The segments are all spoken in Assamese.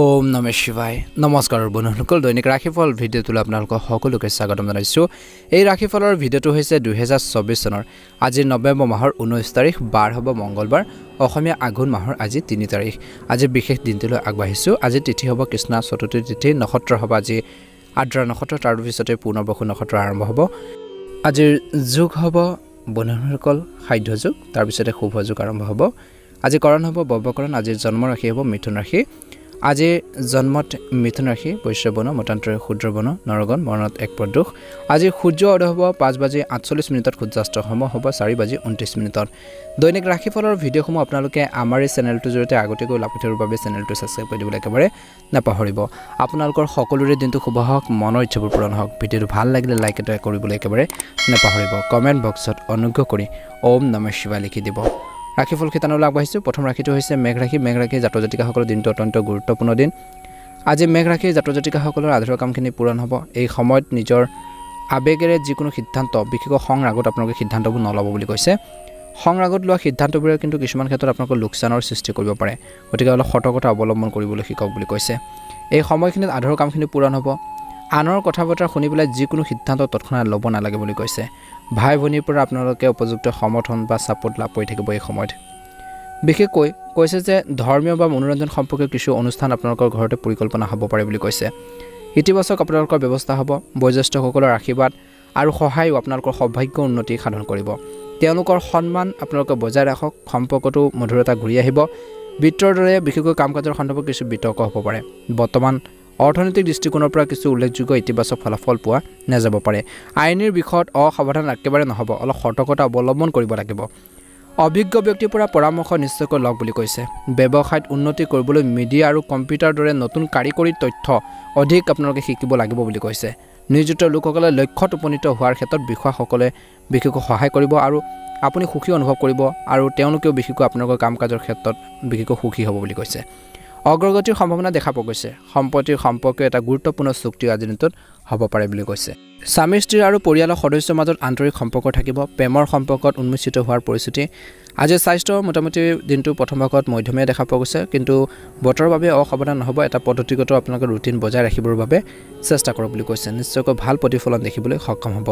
ওম নমঃ শিৱায় নমস্কাৰ বন্ধুসকল দৈনিক ৰাশিফল ভিডিঅ'টোলৈ আপোনালোকক সকলোকে স্বাগতম জনাইছোঁ এই ৰাশিফলৰ ভিডিঅ'টো হৈছে 2024 চনৰ আজি নৱেম্বৰ মাহৰ 19 তাৰিখ বাৰ হ'ব মঙ্গলবাৰ অসমীয়া আঘোণ মাহৰ আজি 3 তাৰিখ আজি বিশেষ দিনটোলৈ আগবাঢ়িছোঁ আজি তিথি হ'ব কৃষ্ণ চতুৰ্থী তিথি নক্ষত্ৰ হ'ব আজি আদ্ৰা নক্ষত্ৰ তাৰ পিছতে পূৰ্ণবসু নক্ষত্ৰ আৰম্ভ হ'ব আজিৰ যুগ হ'ব বন্ধুসকল খাদ্য যুগ তাৰ পিছতে শুভ যুগ আৰম্ভ হ'ব আজি কৰণ হ'ব বব্যকৰণ আজিৰ জন্ম ৰাশি হ'ব মিথুন ৰাশি আজি জন্মত মিথুন ৰাশি বৈশ্যবৰ্ণ মতান্তৰে ক্ষুদ্ৰবৰ্ণ নৰগণ বৰ্ণত এক প্ৰদোষ আজি সূৰ্য উদয় হ'ব 5:48 সূৰ্যাস্ত সময় হ'ব 4:29 দৈনিক ৰাশিফলৰ ভিডিঅ'সমূহ আপোনালোকে আমাৰ এই চেনেলটোৰ জৰিয়তে আগতীয়াকৈ লাভৰ বাবে চেনেলটো ছাবস্ক্ৰাইব কৰি দিবলৈ একেবাৰে নাপাহৰিব আপোনালোকৰ সকলোৰে দিনটো শুভ হওক মনৰ ইচ্ছাবোৰ পূৰণ হওক ভিডিঅ'টো ভাল লাগিলে লাইক এটা কৰিবলৈ একেবাৰে নাপাহৰিব কমেণ্ট বক্সত অনুগ্ৰহ কৰি ওম নমঃ শিৱায় লিখি দিব ৰাশিফল খিতানলৈ আগবাঢ়িছোঁ প্ৰথম ৰাশিটো হৈছে মেঘ ৰাশি জাতক জাতিকাসকলৰ দিনটো অত্যন্ত গুৰুত্বপূৰ্ণ দিন আজি মেঘ ৰাশি জাতক জাতিকাসকলৰ আধৰুৱা কামখিনি পূৰণ হ'ব এই সময়ত নিজৰ আবেগেৰে যিকোনো সিদ্ধান্ত বিশেষকৈ সংৰাগত আপোনালোকে সিদ্ধান্তবোৰ নল'ব বুলি কৈছে সংৰাগত লোৱা সিদ্ধান্তবোৰে কিন্তু কিছুমান ক্ষেত্ৰত আপোনালোকৰ লোকচানৰ সৃষ্টি কৰিব পাৰে গতিকে অলপ সতৰ্কতা অৱলম্বন কৰিবলৈ শিকক বুলি কৈছে এই সময়খিনিত আধৰুৱা কামখিনি পূৰণ হ'ব আনৰ কথা বতৰা শুনি পেলাই যিকোনো সিদ্ধান্ত তৎক্ষণাত ল'ব নালাগে বুলি কৈছে ভাই ভনীৰ পৰা আপোনালোকে উপযুক্ত সমৰ্থন বা ছাপোৰ্ট লাভ কৰি থাকিব এই সময়ত বিশেষকৈ কৈছে যে ধৰ্মীয় বা মনোৰঞ্জন সম্পৰ্কীয় কিছু অনুষ্ঠান আপোনালোকৰ ঘৰতে পৰিকল্পনা হ'ব পাৰে বুলি কৈছে ইতিবাচক আপোনালোকৰ ব্যৱস্থা হ'ব বয়োজ্যেষ্ঠসকলৰ আশীৰ্বাদ আৰু সহায়ো আপোনালোকৰ সৌভাগ্য উন্নতি সাধন কৰিব তেওঁলোকৰ সন্মান আপোনালোকে বজাই ৰাখক সম্পৰ্কটো মধুৰতা ঘূৰি আহিব বিত্তৰ দৰে বিশেষকৈ কাম কাজৰ সন্দৰ্ভত কিছু বিতৰ্ক হ'ব পাৰে বৰ্তমান অৰ্থনৈতিক দৃষ্টিকোণৰ পৰা কিছু উল্লেখযোগ্য ইতিবাচক ফলাফল পোৱা নাযাব পাৰে আইনীৰ বিষয়ত অসাৱধান একেবাৰে নহ'ব অলপ সতৰ্কতা অৱলম্বন কৰিব লাগিব অভিজ্ঞ ব্যক্তিৰ পৰা পৰামৰ্শ নিশ্চয়কৈ লওক বুলি কৈছে ব্যৱসায়ত উন্নতি কৰিবলৈ মিডিয়া আৰু কম্পিউটাৰ দৰে নতুন কাৰিকৰী তথ্য অধিক আপোনালোকে শিকিব লাগিব বুলি কৈছে নিযুক্ত লোকসকলে লক্ষ্যত উপনীত হোৱাৰ ক্ষেত্ৰত বিষয়াসকলে বিশেষকৈ সহায় কৰিব আৰু আপুনি সুখী অনুভৱ কৰিব আৰু তেওঁলোকেও বিশেষকৈ আপোনালোকৰ কাম কাজৰ ক্ষেত্ৰত বিশেষকৈ সুখী হ'ব বুলি কৈছে অগ্ৰগতিৰ সম্ভাৱনা দেখা পোৱা গৈছে সম্পত্তিৰ সম্পৰ্কে এটা গুৰুত্বপূৰ্ণ চুক্তি আজিৰ দিনটোত হ'ব পাৰে বুলি কৈছে স্বামী স্ত্ৰী আৰু পৰিয়ালৰ সদস্যৰ মাজত আন্তৰিক সম্পৰ্ক থাকিব প্ৰেমৰ সম্পৰ্কত উন্মোচিত হোৱাৰ পৰিস্থিতি আজি স্বাস্থ্যৰ মোটামুটি দিনটো প্ৰথম ভাগত মধ্যমীয়া দেখা পোৱা গৈছে কিন্তু বতৰৰ বাবে অসাৱধান নহ'ব এটা পদ্ধতিগত আপোনালোকে ৰুটিন বজাই ৰাখিবৰ বাবে চেষ্টা কৰক বুলি কৈছে নিশ্চয়কৈ ভাল প্ৰতিফলন দেখিবলৈ সক্ষম হ'ব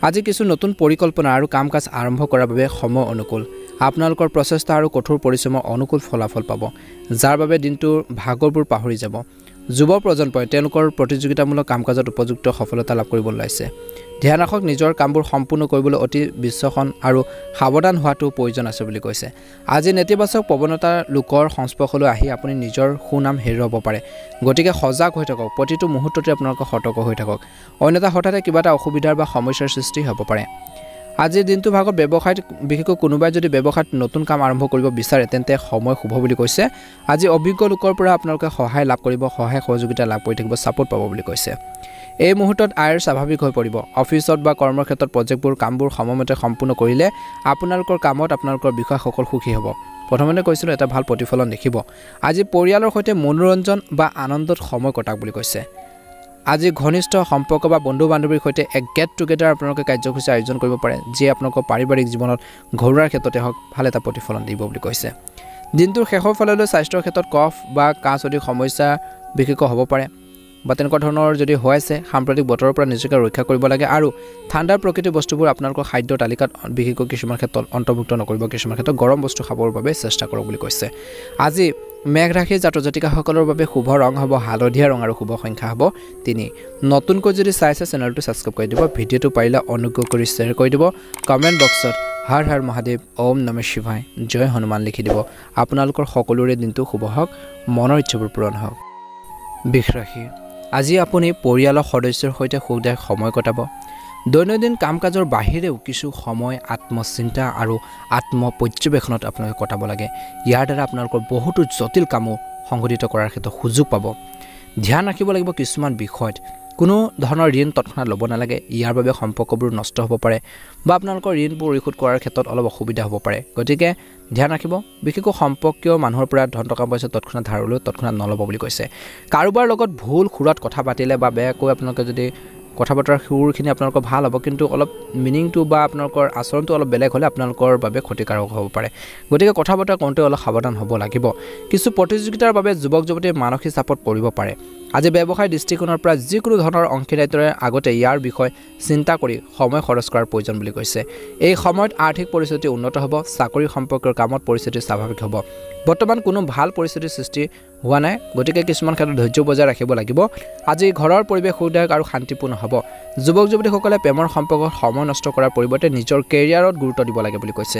আজি কিছু নতুন পৰিকল্পনা আৰু কাম কাজ আৰম্ভ কৰাৰ বাবে সময় অনুকূল আপোনালোকৰ প্ৰচেষ্টা আৰু কঠোৰ পৰিশ্ৰমৰ অনুকূল ফলাফল পাব যাৰ বাবে দিনটোৰ ভাগৰবোৰ পাহৰি যাব যুৱ প্ৰজন্মই তেওঁলোকৰ প্ৰতিযোগিতামূলক কাম কাজত উপযুক্ত সফলতা লাভ কৰিবলৈ লৈছে ধ্যান ৰাখক নিজৰ কামবোৰ সম্পূৰ্ণ কৰিবলৈ অতি বিশ্বসন আৰু সাৱধান হোৱাটো প্ৰয়োজন আছে বুলি কৈছে আজি নেতিবাচক প্ৰৱণতাৰ লোকৰ সংস্পৰ্শলৈ আহি আপুনি নিজৰ সুনাম হেৰুৱাব পাৰে গতিকে সজাগ হৈ থাকক প্ৰতিটো মুহূৰ্ততে আপোনালোকে সতৰ্ক হৈ থাকক অন্যথা হঠাতে কিবা এটা অসুবিধাৰ বা সমস্যাৰ সৃষ্টি হ'ব পাৰে আজিৰ দিনটো ভাগত ব্যৱসায়ত বিশেষকৈ কোনোবাই যদি ব্যৱসায়ত নতুন কাম আৰম্ভ কৰিব বিচাৰে তেন্তে সময় শুভ বুলি কৈছে আজি অভিজ্ঞ লোকৰ পৰা আপোনালোকে সহায় লাভ কৰিব সহায় সহযোগিতা লাভ কৰি থাকিব ছাপোৰ্ট পাব বুলি কৈছে এই মুহূৰ্তত আয়ৰ স্বাভাৱিক হৈ পৰিব অফিচত বা কৰ্মৰ ক্ষেত্ৰত প্ৰজেক্টবোৰ কামবোৰ সময়মতে সম্পূৰ্ণ কৰিলে আপোনালোকৰ কামত আপোনালোকৰ বিষয়াসকল সুখী হ'ব প্ৰথমতে কৈছিলোঁ এটা ভাল প্ৰতিফলন দেখিব আজি পৰিয়ালৰ সৈতে মনোৰঞ্জন বা আনন্দত সময় কটাওক বুলি কৈছে আজি ঘনিষ্ঠ সম্পৰ্ক বা বন্ধু বান্ধৱীৰ সৈতে এক গেট টুগেডাৰ আপোনালোকে কাৰ্যসূচী আয়োজন কৰিব পাৰে যিয়ে আপোনালোকৰ পাৰিবাৰিক জীৱনত ঘৰুৱাৰ ক্ষেত্ৰতে হওক ভাল এটা প্ৰতিফলন দিব বুলি কৈছে দিনটোৰ শেষৰ ফাললৈ স্বাস্থ্যৰ ক্ষেত্ৰত কফ বা কাঁচ অধিক সমস্যা বিশেষকৈ হ'ব পাৰে বা তেনেকুৱা ধৰণৰ যদি হৈ আছে সাম্প্ৰতিক বতৰৰ পৰা নিজকে ৰক্ষা কৰিব লাগে আৰু ঠাণ্ডাৰ প্ৰকৃতিৰ বস্তুবোৰ আপোনালোকৰ খাদ্য তালিকাত বিশেষকৈ কিছুমান ক্ষেত্ৰত অন্তৰ্ভুক্ত নকৰিব কিছুমান ক্ষেত্ৰত গৰম বস্তু খাবৰ বাবে চেষ্টা কৰক বুলি কৈছে আজি মেঘ ৰাশিৰ জাতক জাতিকাসকলৰ বাবে শুভ ৰং হ'ব হালধীয়া ৰং আৰু শুভ সংখ্যা হ'ব 3 নতুনকৈ যদি চাইছে চেনেলটো ছাবস্ক্ৰাইব কৰি দিব ভিডিঅ'টো পাৰিলে অনুগ্ৰহ কৰি শ্বেয়াৰ কৰি দিব কমেণ্ট বক্সত হৰ হৰ মহাদেৱ ওম নমঃ শিৱায় জয় হনুমান লিখি দিব আপোনালোকৰ সকলোৰে দিনটো শুভ হওক মনৰ ইচ্ছাবোৰ পূৰণ হওক বৃষ ৰাশি আজি আপুনি পৰিয়ালৰ সদস্যৰ সৈতে সুখদায়ক সময় কটাব দৈনন্দিন কাম কাজৰ বাহিৰেও কিছু সময় আত্মচিন্তা আৰু আত্মপৰ্যবেক্ষণত আপোনালোকে কটাব লাগে ইয়াৰ দ্বাৰা আপোনালোকৰ বহুতো জটিল কামো সংঘটিত কৰাৰ ক্ষেত্ৰত সুযোগ পাব ধ্যান ৰাখিব লাগিব কিছুমান বিষয়ত কোনো ধৰণৰ ঋণ তৎক্ষণাত ল'ব নালাগে ইয়াৰ বাবে সম্পৰ্কবোৰ নষ্ট হ'ব পাৰে বা আপোনালোকৰ ঋণবোৰ পৰিশোধ কৰাৰ ক্ষেত্ৰত অলপ অসুবিধা হ'ব পাৰে গতিকে ধ্যান ৰাখিব বিশেষকৈ সম্পৰ্কীয় মানুহৰ পৰা ধন টকা পইচা তৎক্ষণাত ধাৰলৈ তৎক্ষণাত নল'ব বুলি কৈছে কাৰোবাৰ লগত ভুল সুৰত কথা পাতিলে বা বেয়াকৈ আপোনালোকে যদি কথা বতৰাৰ সুৰখিনি আপোনালোকৰ ভাল হ'ব কিন্তু অলপ মিনিংটো বা আপোনালোকৰ আচৰণটো অলপ বেলেগ হ'লে আপোনালোকৰ বাবে ক্ষতিকাৰক হ'ব পাৰে গতিকে কথা বতৰা কৰোঁতে অলপ সাৱধান হ'ব লাগিব কিছু প্ৰতিযোগিতাৰ বাবে যুৱক যুৱতীয়ে মানসিক চাপত পৰিব পাৰে আজি ব্যৱসায় দৃষ্টিকোণৰ পৰা যিকোনো ধৰণৰ অংশীদাৰিত্বৰে আগতে ইয়াৰ বিষয়ে চিন্তা কৰি সময় খৰচ কৰাৰ প্ৰয়োজন বুলি কৈছে এই সময়ত আৰ্থিক পৰিস্থিতি উন্নত হ'ব চাকৰি সম্পৰ্কীয় কামত পৰিস্থিতি স্বাভাৱিক হ'ব বৰ্তমান কোনো ভাল পৰিস্থিতিৰ সৃষ্টি হোৱা নাই গতিকে কিছুমান ক্ষেত্ৰত ধৈৰ্য বজাই ৰাখিব লাগিব আজি ঘৰৰ পৰিৱেশ সুখদায়ক আৰু শান্তিপূৰ্ণ হ'ব যুৱক যুৱতীসকলে প্ৰেমৰ সম্পৰ্কত সময় নষ্ট কৰাৰ পৰিৱৰ্তে নিজৰ কেৰিয়াৰত গুৰুত্ব দিব লাগে বুলি কৈছে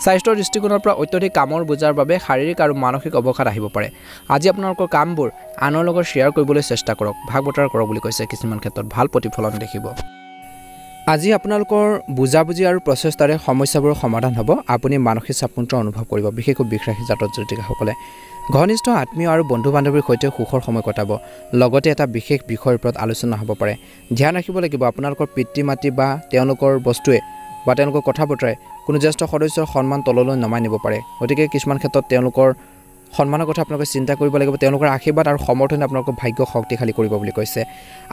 স্বাস্থ্যৰ দৃষ্টিকোণৰ পৰা অত্যধিক কামৰ বোজাৰ বাবে শাৰীৰিক আৰু মানসিক অৱসাদ আহিব পাৰে আজি আপোনালোকৰ কামবোৰ আনৰ লগত শ্বেয়াৰ কৰিবলৈ চেষ্টা কৰক ভাগ বতৰা কৰক বুলি কৈছে কিছুমান ক্ষেত্ৰত ভাল প্ৰতিফলন দেখিব আজি আপোনালোকৰ বুজাবুজি আৰু প্ৰচেষ্টাৰে সমস্যাবোৰৰ সমাধান হ'ব আপুনি মানসিক চাপমুক্ত অনুভৱ কৰিব বিশেষকৈ বৃষ ৰাশি জাতক জাতিকাসকলে ঘনিষ্ঠ আত্মীয় আৰু বন্ধু বান্ধৱীৰ সৈতে সুখৰ সময় কটাব লগতে এটা বিশেষ বিষয়ৰ ওপৰত আলোচনা হ'ব পাৰে ধ্যান ৰাখিব লাগিব আপোনালোকৰ পিতৃ মাতৃ বা তেওঁলোকৰ বস্তুৱে বা তেওঁলোকৰ কথা বতৰাই কোনো জ্যেষ্ঠ সদস্যৰ সন্মান তললৈ নমাই নিব পাৰে গতিকে কিছুমান ক্ষেত্ৰত তেওঁলোকৰ সন্মানৰ কথা আপোনালোকে চিন্তা কৰিব লাগিব তেওঁলোকৰ আশীৰ্বাদ আৰু সমৰ্থনে আপোনালোকৰ ভাগ্য শক্তিশালী কৰিব বুলি কৈছে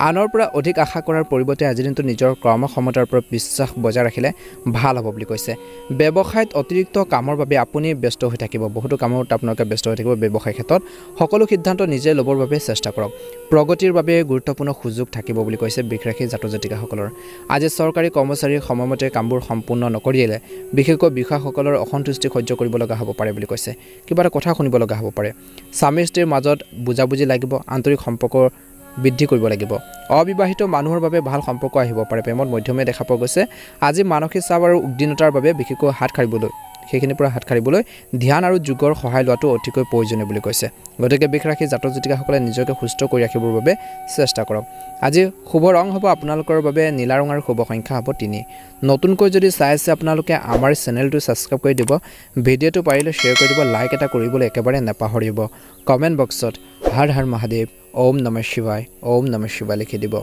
আনৰ পৰা অধিক আশা কৰাৰ পৰিৱৰ্তে আজিৰ দিনটো নিজৰ কৰ্মক্ষমতাৰ ওপৰত বিশ্বাস বজাই ৰাখিলে ভাল হ'ব বুলি কৈছে ব্যৱসায়ত অতিৰিক্ত কামৰ বাবে আপুনি ব্যস্ত হৈ থাকিব বহুতো কামত আপোনালোকে ব্যস্ত হৈ থাকিব ব্যৱসায় ক্ষেত্ৰত সকলো সিদ্ধান্ত নিজে ল'বৰ বাবে চেষ্টা কৰক প্ৰগতিৰ বাবে গুৰুত্বপূৰ্ণ সুযোগ থাকিব বুলি কৈছে বৃষ ৰাশি জাতক জাতিকাসকলৰ আজি চৰকাৰী কৰ্মচাৰীৰ সময়মতে কামবোৰ সম্পূৰ্ণ নকৰিলে বিশেষকৈ বিষয়াসকলৰ অসন্তুষ্টি সহ্য কৰিব লগা হ'ব পাৰে বুলি কৈছে কিবা এটা কথা শুনিব হ'ব পাৰে স্বামী স্ত্ৰীৰ মাজত বুজাবুজি লাগিব আন্তৰিক সম্পৰ্ক বৃদ্ধি কৰিব লাগিব অবিবাহিত মানুহৰ বাবে ভাল সম্পৰ্ক আহিব পাৰে প্ৰেমত মধ্যমে দেখা পোৱা গৈছে আজি মানসিক চাপ আৰু উদ্বিগ্নতাৰ বাবে বিশেষকৈ হাত সাৰিবলৈ ধ্যান আৰু যোগৰ সহায় লোৱাটো অতিকৈ প্ৰয়োজনীয় বুলি কৈছে গতিকে বৃষ ৰাশি জাতক জাতিকাসকলে নিজকে সুস্থ কৰি ৰাখিবৰ বাবে চেষ্টা কৰক আজি শুভ ৰং হ'ব আপোনালোকৰ বাবে নীলা ৰং আৰু শুভ সংখ্যা হ'ব 3 নতুনকৈ যদি চাই আছে আপোনালোকে আমাৰ চেনেলটো ছাবস্ক্ৰাইব কৰি দিব ভিডিঅ'টো পাৰিলে শ্বেয়াৰ কৰি দিব লাইক এটা কৰিবলৈ একেবাৰে নাপাহৰিব কমেণ্ট বক্সত হৰ হৰ মহাদেৱ ওম নমঃ শিৱায় লিখি দিব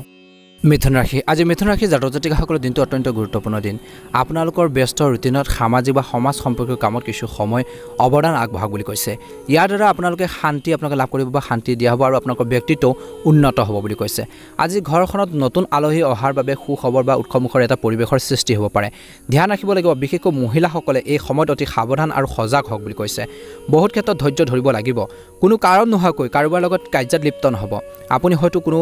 মিথুন ৰাশি আজি মিথুন ৰাশি জাতক জাতিকাসকলৰ দিনটো অত্যন্ত গুৰুত্বপূৰ্ণ দিন আপোনালোকৰ ব্যস্ত ৰুটিনত সামাজিক বা সমাজ সম্পৰ্কীয় কামত কিছু সময় অৱদান আগবঢ়াওক বুলি কৈছে ইয়াৰ দ্বাৰা আপোনালোকে শান্তি আপোনালোকে লাভ কৰিব বা শান্তি দিয়া হ'ব আৰু আপোনালোকৰ ব্যক্তিত্ব উন্নত হ'ব বুলি কৈছে আজি ঘৰখনত নতুন আলহী অহাৰ বাবে সুখবৰ বা উৎসৱমুখৰ এটা পৰিৱেশৰ সৃষ্টি হ'ব পাৰে ধ্যান ৰাখিব লাগিব বিশেষকৈ মহিলাসকলে এই সময়ত অতি সাৱধান আৰু সজাগ হওক বুলি কৈছে বহুত ক্ষেত্ৰত ধৈৰ্য ধৰিব লাগিব কোনো কাৰণ নোহোৱাকৈ কাৰোবাৰ লগত কাৰ্যত লিপ্ত নহ'ব আপুনি হয়তো কোনো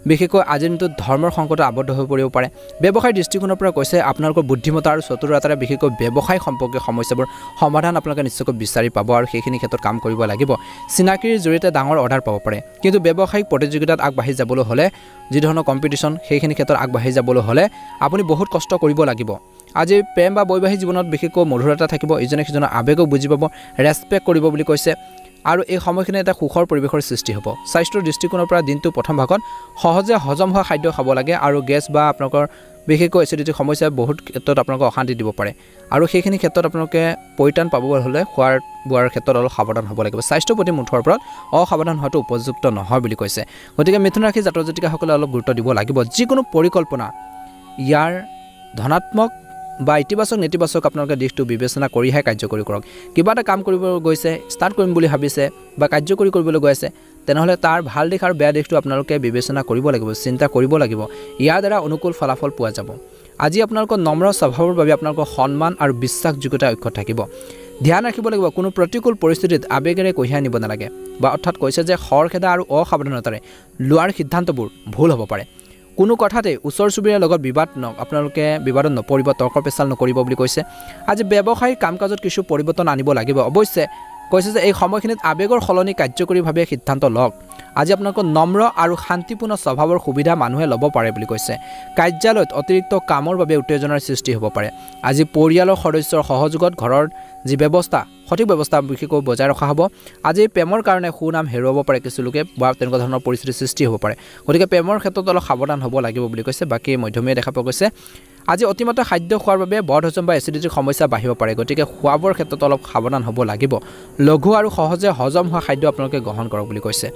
বিশেষকৈ আজিৰ দিনটোত ধৰ্মৰ সংকটত আবদ্ধ হৈ পৰিব পাৰে ব্যৱসায়ৰ দৃষ্টিকোণৰ পৰা কৈছে আপোনালোকৰ বুদ্ধিমত্তা আৰু চতুৰতাৰে বিশেষকৈ ব্যৱসায় সম্পৰ্কীয় সমস্যাবোৰ সমাধান আপোনালোকে নিশ্চয়কৈ বিচাৰি পাব আৰু সেইখিনি ক্ষেত্ৰত কাম কৰিব লাগিব চিনাকিৰ জৰিয়তে ডাঙৰ অৰ্ডাৰ পাব পাৰে কিন্তু ব্যৱসায়িক প্ৰতিযোগিতাত আগবাঢ়ি যাবলৈ হ'লে যি ধৰণৰ কম্পিটিশ্যন সেইখিনি ক্ষেত্ৰত আগবাঢ়ি যাবলৈ হ'লে আপুনি বহুত কষ্ট কৰিব লাগিব আজি প্ৰেম বা বৈবাহিক জীৱনত বিশেষকৈ মধুৰতা থাকিব ইজনে সিজনৰ আৱেগক বুজি পাব ৰেছপেক্ট কৰিব বুলি কৈছে আৰু এই সময়খিনি এটা সুখৰ পৰিৱেশৰ সৃষ্টি হ'ব স্বাস্থ্যৰ দৃষ্টিকোণৰ পৰা দিনটো প্ৰথম ভাগত সহজে হজম হোৱা খাদ্য খাব লাগে আৰু গেছ বা আপোনালোকৰ বিশেষকৈ এচিডিটি সমস্যাই বহুত ক্ষেত্ৰত আপোনালোকক অশান্তি দিব পাৰে আৰু সেইখিনি ক্ষেত্ৰত আপোনালোকে পৰিত্ৰাণ পাবলৈ হ'লে খোৱাৰ বোৱাৰ ক্ষেত্ৰত অলপ সাৱধান হ'ব লাগিব স্বাস্থ্যৰ প্ৰতি মুঠৰ ওপৰত অসাৱধান হোৱাটো উপযুক্ত নহয় বুলি কৈছে গতিকে মিথুন ৰাশি জাতক জাতিকাসকলে অলপ গুৰুত্ব দিব লাগিব যিকোনো পৰিকল্পনা ইয়াৰ ধনাত্মক বা ইতিবাচক নেতিবাচক আপোনালোকে দিশটো বিবেচনা কৰিহে কাৰ্যকৰী কৰক কিবা এটা কাম কৰিব গৈছে ষ্টাৰ্ট কৰিম বুলি ভাবিছে বা কাৰ্যকৰী কৰিবলৈ গৈ আছে তেনেহ'লে তাৰ ভাল দিশ আৰু বেয়া দিশটো আপোনালোকে বিবেচনা কৰিব লাগিব চিন্তা কৰিব লাগিব ইয়াৰ দ্বাৰা অনুকূল ফলাফল পোৱা যাব আজি আপোনালোকৰ নম্ৰ স্বভাৱৰ বাবে আপোনালোকৰ সন্মান আৰু বিশ্বাসযোগ্যতা অক্ষত থাকিব ধ্যান ৰাখিব লাগিব কোনো প্ৰতিকূল পৰিস্থিতিত আৱেগেৰে কঢ়িয়াই নিব নালাগে বা অৰ্থাৎ কৈছে যে খৰখেদা আৰু অসাৱধানতাৰে লোৱাৰ সিদ্ধান্তবোৰ ভুল হ'ব পাৰে কোনো কথাতে ওচৰ চুবুৰীয়াৰ লগত আপোনালোকে বিবাদত নপৰিব তৰ্ক পেচাল নকৰিব বুলি কৈছে আজি ব্যৱসায়িক কাম কাজত কিছু পৰিৱৰ্তন আনিব লাগিব অৱশ্যে কৈছে যে এই সময়খিনিত আৱেগৰ সলনি কাৰ্যকৰীভাৱে সিদ্ধান্ত লওক আজি আপোনালোকৰ নম্ৰ আৰু শান্তিপূৰ্ণ স্বভাৱৰ সুবিধা মানুহে ল'ব পাৰে বুলি কৈছে কাৰ্যালয়ত অতিৰিক্ত কামৰ বাবে উত্তেজনাৰ সৃষ্টি হ'ব পাৰে আজি পৰিয়ালৰ সদস্যৰ সহযোগত ঘৰৰ যি ব্যৱস্থা সঠিক ব্যৱস্থা বিশেষকৈ বজাই ৰখা হ'ব আজি প্ৰেমৰ কাৰণে সুনাম হেৰুৱাব পাৰে কিছু লোকে বা তেনেকুৱা ধৰণৰ পৰিস্থিতিৰ সৃষ্টি হ'ব পাৰে গতিকে প্ৰেমৰ ক্ষেত্ৰত অলপ সাৱধান হ'ব লাগিব বুলি কৈছে বাকী মধ্যমীয়া দেখা পোৱা গৈছে আজি অতিমাত্ৰা খাদ্য খোৱাৰ বাবে বদহজম বা এচিডিটিৰ সমস্যা বাঢ়িব পাৰে গতিকে খোৱাবৰ ক্ষেত্ৰত অলপ সাৱধান হ'ব লাগিব লঘু আৰু সহজে হজম হোৱা খাদ্য আপোনালোকে গ্ৰহণ কৰক বুলি কৈছে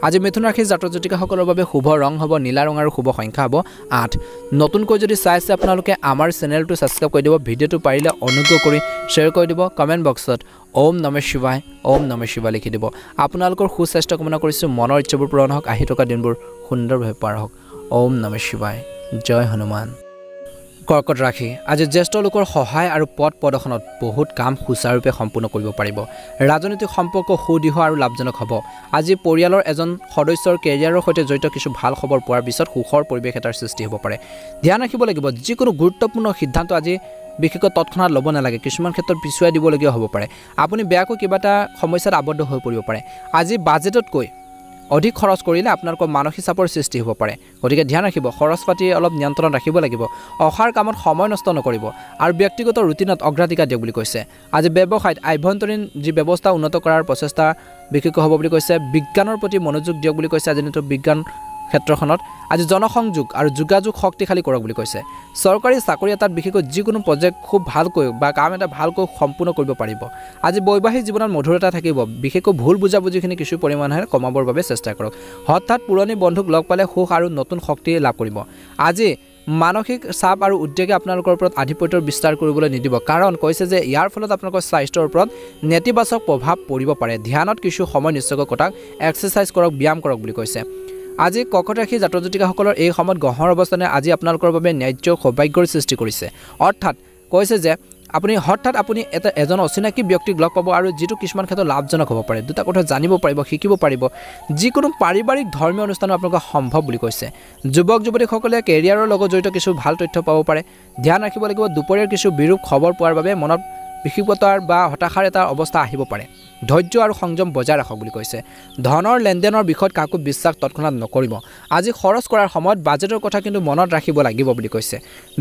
আজি মিথুন ৰাশিৰ জাতক জাতিকাসকলৰ বাবে শুভ ৰং হ'ব নীলা ৰং আৰু শুভ সংখ্যা হ'ব 8 নতুনকৈ যদি চাইছে আপোনালোকে আমাৰ চেনেলটো ছাবস্ক্ৰাইব কৰি দিব ভিডিঅ'টো পাৰিলে অনুগ্ৰহ কৰি শ্বেয়াৰ কৰি দিব কমেণ্ট বক্সত ওম নমঃ শিৱায় লিখি দিব আপোনালোকৰ সুস্বাস্থ্য কামনা কৰিছোঁ মনৰ ইচ্ছাবোৰ পূৰণ হওক আহি থকা দিনবোৰ সুন্দৰভাৱে পাৰ হওক ওম নমঃ শিৱায় জয় হনুমান। কৰ্কট ৰাশি আজি জ্যেষ্ঠ লোকৰ সহায় আৰু পথ প্ৰদৰ্শনত বহুত কাম সুচাৰুৰূপে সম্পূৰ্ণ কৰিব পাৰিব। ৰাজনৈতিক সম্পৰ্ক সুদৃঢ় আৰু লাভজনক হ'ব। আজি পৰিয়ালৰ এজন সদস্যৰ কেৰিয়াৰৰ সৈতে জড়িত কিছু ভাল খবৰ পোৱাৰ পিছত সুখৰ পৰিৱেশ এটাৰ সৃষ্টি হ'ব পাৰে। ধ্যান ৰাখিব লাগিব, যিকোনো গুৰুত্বপূৰ্ণ সিদ্ধান্ত আজি বিশেষকৈ তৎক্ষণাত ল'ব নালাগে। কিছুমান ক্ষেত্ৰত পিছুৱাই দিবলগীয়া হ'ব পাৰে। আপুনি বেয়াকৈ কিবা এটা সমস্যাত আবদ্ধ হৈ পৰিব পাৰে। আজি বাজেটতকৈ অধিক খৰচ কৰিলে আপোনালোকৰ মানসিক চাপৰ সৃষ্টি হ'ব পাৰে। গতিকে ধ্যান ৰাখিব, খৰচ পাতি অলপ নিয়ন্ত্ৰণত ৰাখিব লাগিব। অসাৰ কামত সময় নষ্ট নকৰিব আৰু ব্যক্তিগত ৰুটিনত অগ্ৰাধিকাৰ দিয়ক বুলি কৈছে। আজি ব্যৱসায়ত আভ্যন্তৰীণ যি ব্যৱস্থা উন্নত কৰাৰ প্ৰচেষ্টা বিশেষকৈ হ'ব বুলি কৈছে। বিজ্ঞানৰ প্ৰতি মনোযোগ দিয়ক বুলি কৈছে। আজি দিনটো বিজ্ঞান ক্ষেত্ৰখনত আজি জনসংযোগ আৰু যোগাযোগ শক্তিশালী কৰক বুলি কৈছে। চৰকাৰী চাকৰি এটাত বিশেষকৈ যিকোনো প্ৰজেক্ট খুব ভালকৈ বা কাম এটা ভালকৈ সম্পূৰ্ণ কৰিব পাৰিব। আজি বৈবাহিক জীৱনত মধুৰতা থাকিব। বিশেষকৈ ভুল বুজাবুজিখিনি কিছু পৰিমাণে কমাবৰ বাবে চেষ্টা কৰক। হঠাৎ পুৰণি বন্ধুক লগ পালে সুখ আৰু নতুন শক্তি লাভ কৰিব। আজি মানসিক চাপ আৰু উদ্বেগে আপোনালোকৰ ওপৰত আধিপত্যৰ বিস্তাৰ কৰিবলৈ নিদিব, কাৰণ কৈছে যে ইয়াৰ ফলত আপোনালোকৰ স্বাস্থ্যৰ ওপৰত নেতিবাচক প্ৰভাৱ পৰিব পাৰে। ধ্যানত কিছু সময় নিশ্চয়কৈ কটাওক, এক্সাৰচাইজ কৰক, ব্যায়াম কৰক বুলি কৈছে। আজি কৰ্কট ৰাশি জাতক জাতিকাসকলৰ এই সময়ত গ্ৰহৰ অৱস্থানে আজি আপোনালোকৰ বাবে ন্যায্য সৌভাগ্যৰ সৃষ্টি কৰিছে। অৰ্থাৎ কৈছে যে আপুনি এজন অচিনাকি ব্যক্তিক লগ পাব আৰু যিটো কিছুমান ক্ষেত্ৰত লাভজনক হ'ব পাৰে। দুটা কথা জানিব পাৰিব, শিকিব পাৰিব। যিকোনো পাৰিবাৰিক ধৰ্মীয় অনুষ্ঠানো আপোনালোকৰ সম্ভৱ বুলি কৈছে। যুৱক যুৱতীসকলে কেৰিয়াৰৰ লগত জড়িত কিছু ভাল তথ্য পাব পাৰে। ধ্যান ৰাখিব লাগিব, দুপৰীয়াৰ কিছু বিৰূপ খবৰ পোৱাৰ বাবে মনত বিক্ষিপ্ততাৰ বা হতাশাৰ এটা অৱস্থা আহিব পাৰে। ধৈৰ্য আৰু সংযম বজাই ৰাখক বুলি কৈছে। ধনৰ লেনদেনৰ বিষয়ত কাকো বিশ্বাস তৎক্ষণাত নকৰিব। আজি খৰচ কৰাৰ সময়ত বাজেটৰ কথা কিন্তু মনত ৰাখিব লাগিব বুলি কৈছে।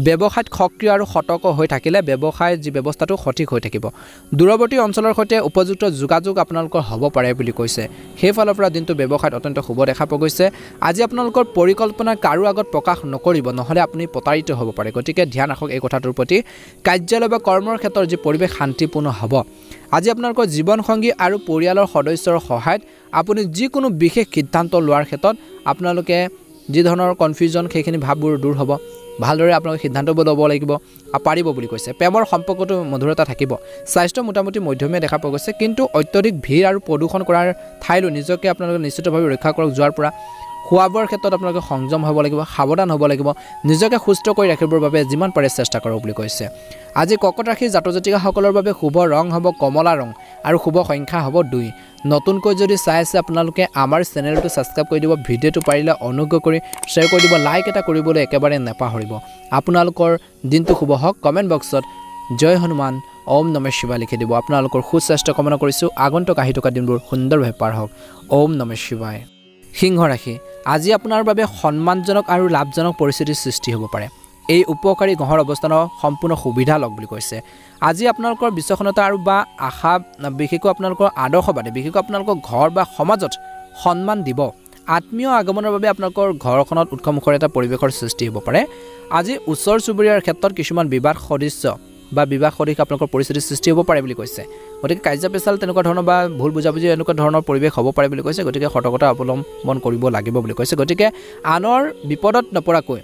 ব্যৱসায়ত সক্ৰিয় আৰু সতৰ্ক হৈ থাকিলে ব্যৱসায়ৰ যি ব্যৱস্থাটো সঠিক হৈ থাকিব। দূৰৱৰ্তী অঞ্চলৰ সৈতে উপযুক্ত যোগাযোগ আপোনালোকৰ হ'ব পাৰে বুলি কৈছে। সেইফালৰ পৰা দিনটো ব্যৱসায়ত অত্যন্ত শুভ দেখা পোৱা গৈছে। আজি আপোনালোকৰ পৰিকল্পনা কাৰো আগত প্ৰকাশ নকৰিব, নহ'লে আপুনি প্ৰতাৰিত হ'ব পাৰে। গতিকে ধ্যান ৰাখক এই কথাটোৰ প্ৰতি। কাৰ্যালয় বা কৰ্মৰ ক্ষেত্ৰত যি পৰিৱেশ শান্তিপূৰ্ণ হ'ব। আজি আপোনালোকৰ জীৱনসংগী আৰু পৰিয়ালৰ সদস্যৰ সহায়ত আপুনি যিকোনো বিশেষ সিদ্ধান্ত লোৱাৰ ক্ষেত্ৰত আপোনালোকে যি ধৰণৰ কনফিউজন সেইখিনি ভাৱবোৰ দূৰ হ'ব। ভালদৰে আপোনালোকে সিদ্ধান্তবোৰ ল'ব লাগিব পাৰিব বুলি কৈছে। প্ৰেমৰ সম্পৰ্কটো মধুৰতা থাকিব। স্বাস্থ্য মোটামুটি মধ্যমীয়া দেখা পোৱা গৈছে, কিন্তু অত্যধিক ভিৰ আৰু প্ৰদূষণ কৰাৰ ঠাইলৈ নিজকে আপোনালোকে নিশ্চিতভাৱে ৰক্ষা কৰক। যোৱাৰ পৰা খোৱা বোৱাৰ ক্ষেত্ৰত আপোনালোকে সংযম হ'ব লাগিব, সাৱধান হ'ব লাগিব। নিজকে সুস্থ কৰি ৰাখিবৰ বাবে যিমান পাৰে চেষ্টা কৰক বুলি কৈছে। আজি কৰ্কট ৰাশিৰ জাতক জাতিকাসকলৰ বাবে শুভ ৰং হ'ব কমলা ৰং আৰু শুভ সংখ্যা হ'ব 2। নতুনকৈ যদি চাই আছে আপোনালোকে আমাৰ চেনেলটো ছাবস্ক্ৰাইব কৰি দিব। ভিডিঅ'টো পাৰিলে অনুগ্ৰহ কৰি শ্বেয়াৰ কৰি দিব। লাইক এটা কৰিবলৈ একেবাৰে নাপাহৰিব। আপোনালোকৰ দিনটো শুভ হওক। কমেণ্ট বক্সত জয় হনুমান, ওম নমঃ শিৱায় লিখি দিব। আপোনালোকৰ সুস্বাস্থ্য কামনা কৰিছোঁ। আগন্তুক আহি থকা দিনবোৰ সুন্দৰভাৱে পাৰ হওক। ওম নমঃ শিৱায়। সিংহ ৰাশি আজি আপোনাৰ বাবে সন্মানজনক আৰু লাভজনক পৰিস্থিতিৰ সৃষ্টি হ'ব পাৰে। এই উপকাৰী গ্ৰহৰ অৱস্থানৰ সম্পূৰ্ণ সুবিধা লওক বুলি কৈছে। আজি আপোনালোকৰ বিচক্ষণতা আৰু বা আশা বিশেষকৈ আপোনালোকৰ আদৰ্শবাদী বিশেষকৈ আপোনালোকৰ ঘৰ বা সমাজত সন্মান দিব। আত্মীয় আগমনৰ বাবে আপোনালোকৰ ঘৰখনত উৎসমুখৰ এটা পৰিৱেশৰ সৃষ্টি হ'ব পাৰে। আজি ওচৰ চুবুৰীয়াৰ ক্ষেত্ৰত কিছুমান বিবাদ সদৃশ আপোনালোকৰ পৰিস্থিতিৰ সৃষ্টি হ'ব পাৰে বুলি কৈছে। গতিকে কাৰ্য পেচাল তেনেকুৱা ধৰণৰ বা ভুল বুজাবুজি এনেকুৱা ধৰণৰ পৰিৱেশ হ'ব পাৰে বুলি কৈছে। গতিকে সতৰ্কতা অৱলম্বন কৰিব লাগিব বুলি কৈছে। গতিকে আনৰ বিপদত নপৰাকৈ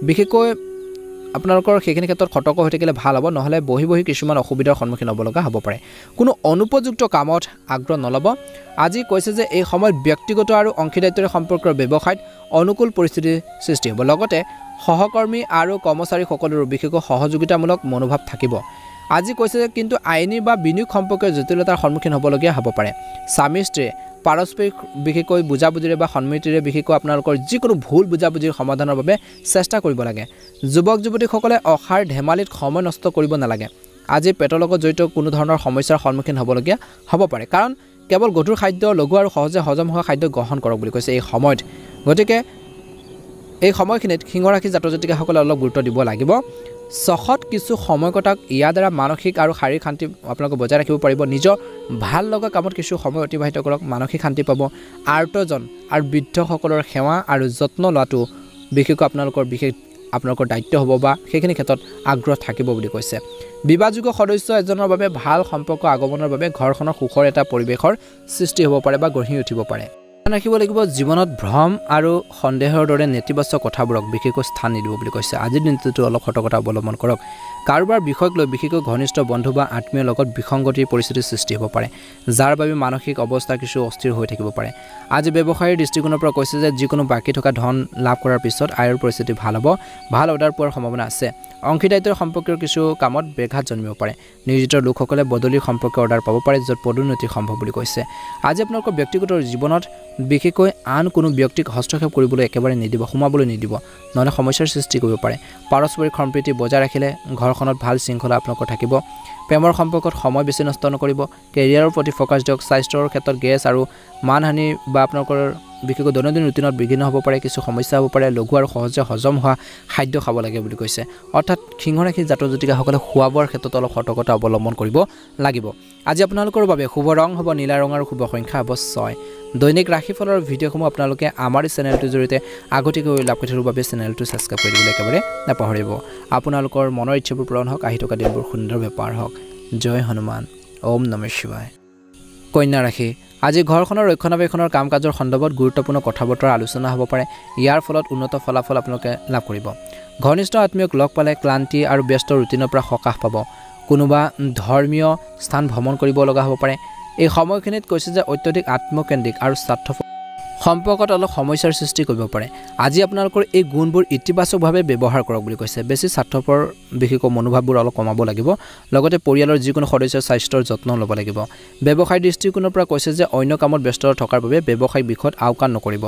বিশেষকৈ আপোনালোকৰ সেইখিনি ক্ষেত্ৰত সতৰ্ক হৈ থাকিলে ভাল হ'ব, নহ'লে বহি কিছুমান অসুবিধাৰ সন্মুখীন হ'ব লগা হ'ব পাৰে। কোনো অনুপযুক্ত কামত আগ্ৰহ নল'ব। আজি কৈছে যে এই সময়ত ব্যক্তিগত আৰু অংশীদাৰিত্বৰ সম্পৰ্কৰ ব্যৱসায়ত অনুকূল পৰিস্থিতিৰ সৃষ্টি হ'ব। লগতে সহকৰ্মী আৰু কৰ্মচাৰীসকলৰো বিশেষকৈ সহযোগিতামূলক মনোভাৱ থাকিব। আজি কৈছে যে কিন্তু আইনী বা বিনিয়োগ সম্পৰ্কীয় জটিলতাৰ সন্মুখীন হ'বলগীয়া হ'ব পাৰে। স্বামী স্ত্ৰীয়ে পাৰস্পৰিক বিশেষকৈ বুজাবুজিৰে বা সন্মতিৰে বিশেষকৈ আপোনালোকৰ যিকোনো ভুল বুজাবুজিৰ সমাধানৰ বাবে চেষ্টা কৰিব লাগে। যুৱক যুৱতীসকলে অসাৰ ধেমালিত সময় নষ্ট কৰিব নালাগে। আজি পেটৰ লগত জড়িত কোনো ধৰণৰ সমস্যাৰ সন্মুখীন হ'বলগীয়া হ'ব পাৰে, কাৰণ কেৱল গধুৰ খাদ্য লঘু আৰু সহজে হজম হোৱা খাদ্য গ্ৰহণ কৰক বুলি কৈছে এই সময়ত। গতিকে এই সময়খিনিত সিংহ ৰাশি জাতক জাতিকাসকলে অলপ গুৰুত্ব দিব লাগিব। চখত কিছু সময় কটাক। ইয়াৰ দ্বাৰা মানসিক আৰু শাৰীৰিক শান্তি আপোনালোকে বজাই ৰাখিব পাৰিব। নিজৰ ভাল লগা কামত কিছু সময় অতিবাহিত কৰক, মানসিক শান্তি পাব। আৰ্তজন আৰু বৃদ্ধসকলৰ সেৱা আৰু যত্ন লোৱাটো বিশেষকৈ আপোনালোকৰ দায়িত্ব হ'ব বা সেইখিনি ক্ষেত্ৰত আগ্ৰহ থাকিব বুলি কৈছে। বিবাহযোগ্য সদস্য এজনৰ বাবে ভাল সম্পৰ্ক আগমনৰ বাবে ঘৰখনৰ সুখৰ এটা পৰিৱেশৰ সৃষ্টি হ'ব পাৰে বা গঢ়ি উঠিব পাৰে। ৰাখিব লাগিব জীৱনত ভ্ৰম আৰু সন্দেহৰ দৰে নেতিবাচক কথাবোৰক বিশেষকৈ স্থান নিদিব বুলি কৈছে। আজিৰ দিনটোতো অলপ সতৰ্কতা অৱলম্বন কৰক। কাৰোবাৰ বিষয়ক লৈ বিশেষকৈ ঘনিষ্ঠ বন্ধু বা আত্মীয়ৰ লগত বিসংগতিৰ পৰিস্থিতিৰ সৃষ্টি হ'ব পাৰে যাৰ বাবে মানসিক অৱস্থা কিছু অস্থিৰ হৈ থাকিব পাৰে আজি ব্যৱসায়ৰ দৃষ্টিকোণৰ পৰা কৈছে যে যিকোনো বাকি থকা ধন লাভ কৰাৰ পিছত আয়ৰ পৰিস্থিতি ভাল হ'ব ভাল অৰ্ডাৰ পোৱাৰ সম্ভাৱনা আছে অংশীদাৰিত্বৰ সম্পৰ্কীয় কিছু কামত ব্যাঘাত জন্মিব পাৰে নিয়োজিত লোকসকলে বদলিৰ সম্পৰ্কে অৰ্ডাৰ পাব পাৰে য'ত পদোন্নতি সম্ভৱ বুলি কৈছে আজি আপোনালোকৰ ব্যক্তিগত জীৱনত বিশেষকৈ আন কোনো ব্যক্তিক হস্তক্ষেপ কৰিবলৈ একেবাৰে নিদিব সোমাবলৈ নিদিব নহলে সমস্যাৰ সৃষ্টি কৰিব পাৰে পাৰস্পৰিক সম্প্ৰীতি বজাই ৰাখিলে ঘৰখনত ভাল শৃংখলা আপোনালোকৰ থাকিব প্ৰেমৰ সম্পৰ্কত সময় বেছি নষ্ট নকৰিব কেৰিয়াৰৰ প্ৰতি ফ'কাছ দিয়ক স্বাস্থ্যৰ ক্ষেত্ৰত গেছ আৰু মানহানি বা আপোনালোকৰ বিশেষকৈ দৈনন্দিন ৰুটিনত বিঘ্ন হ'ব পাৰে কিছু সমস্যা হ'ব পাৰে লঘু আৰু সহজে হজম হোৱা খাদ্য খাব লাগে বুলি কৈছে অৰ্থাৎ সিংহ ৰাশিৰ জাতক জাতিকাসকলে খোৱা বোৱাৰ ক্ষেত্ৰত অলপ সতৰ্কতা অৱলম্বন কৰিব লাগিব আজি আপোনালোকৰ বাবে শুভ ৰং হ'ব নীলা ৰং আৰু শুভ সংখ্যা হ'ব 6 দৈনিক ৰাশিফলৰ ভিডিঅ'সমূহ আপোনালোকে আমাৰ এই চেনেলটোৰ জৰিয়তে আগতীয়াকৈ লাভ কৰি থকাৰ বাবে চেনেলটো ছাবস্ক্ৰাইব কৰি দিবলৈ একেবাৰে নাপাহৰিব আপোনালোকৰ মনৰ ইচ্ছাবোৰ পূৰণ হওক আহি থকা দিনবোৰ সুন্দৰ বেপাৰ হওক জয় হনুমান ওম নমঃ শিৱায় কন্যা ৰাশি আজি ঘৰখনৰ ৰক্ষণাবেক্ষণৰ কাম কাজৰ সন্দৰ্ভত গুৰুত্বপূৰ্ণ কথা বতৰা আলোচনা হ'ব পাৰে ইয়াৰ ফলত উন্নত ফলাফল আপোনালোকে লাভ কৰিব ঘনিষ্ঠ আত্মীয়ক লগ পালে ক্লান্তি আৰু ব্যস্ত ৰুটিনৰ পৰা সকাহ পাব কোনোবা ধৰ্মীয় স্থান ভ্ৰমণ কৰিব লগা হ'ব পাৰে এই সময়খিনিত কৈছে যে অত্যধিক আত্মকেন্দ্ৰিক আৰু স্বাৰ্থপৰ সম্পৰ্কত অলপ সমস্যাৰ সৃষ্টি কৰিব পাৰে আজি আপোনালোকৰ এই গুণবোৰ ইতিবাচকভাৱে ব্যৱহাৰ কৰক বুলি কৈছে বেছি স্বাৰ্থপৰ বিশেষকৈ মনোভাৱবোৰ অলপ কমাব লাগিব লগতে পৰিয়ালৰ যিকোনো সদস্যৰ স্বাস্থ্যৰ যত্ন ল'ব লাগিব ব্যৱসায়িক দৃষ্টিকোণৰ পৰা কৈছে যে অন্য কামত ব্যস্ত থকাৰ বাবে ব্যৱসায়িক বিষয়ত আওকাণ নকৰিব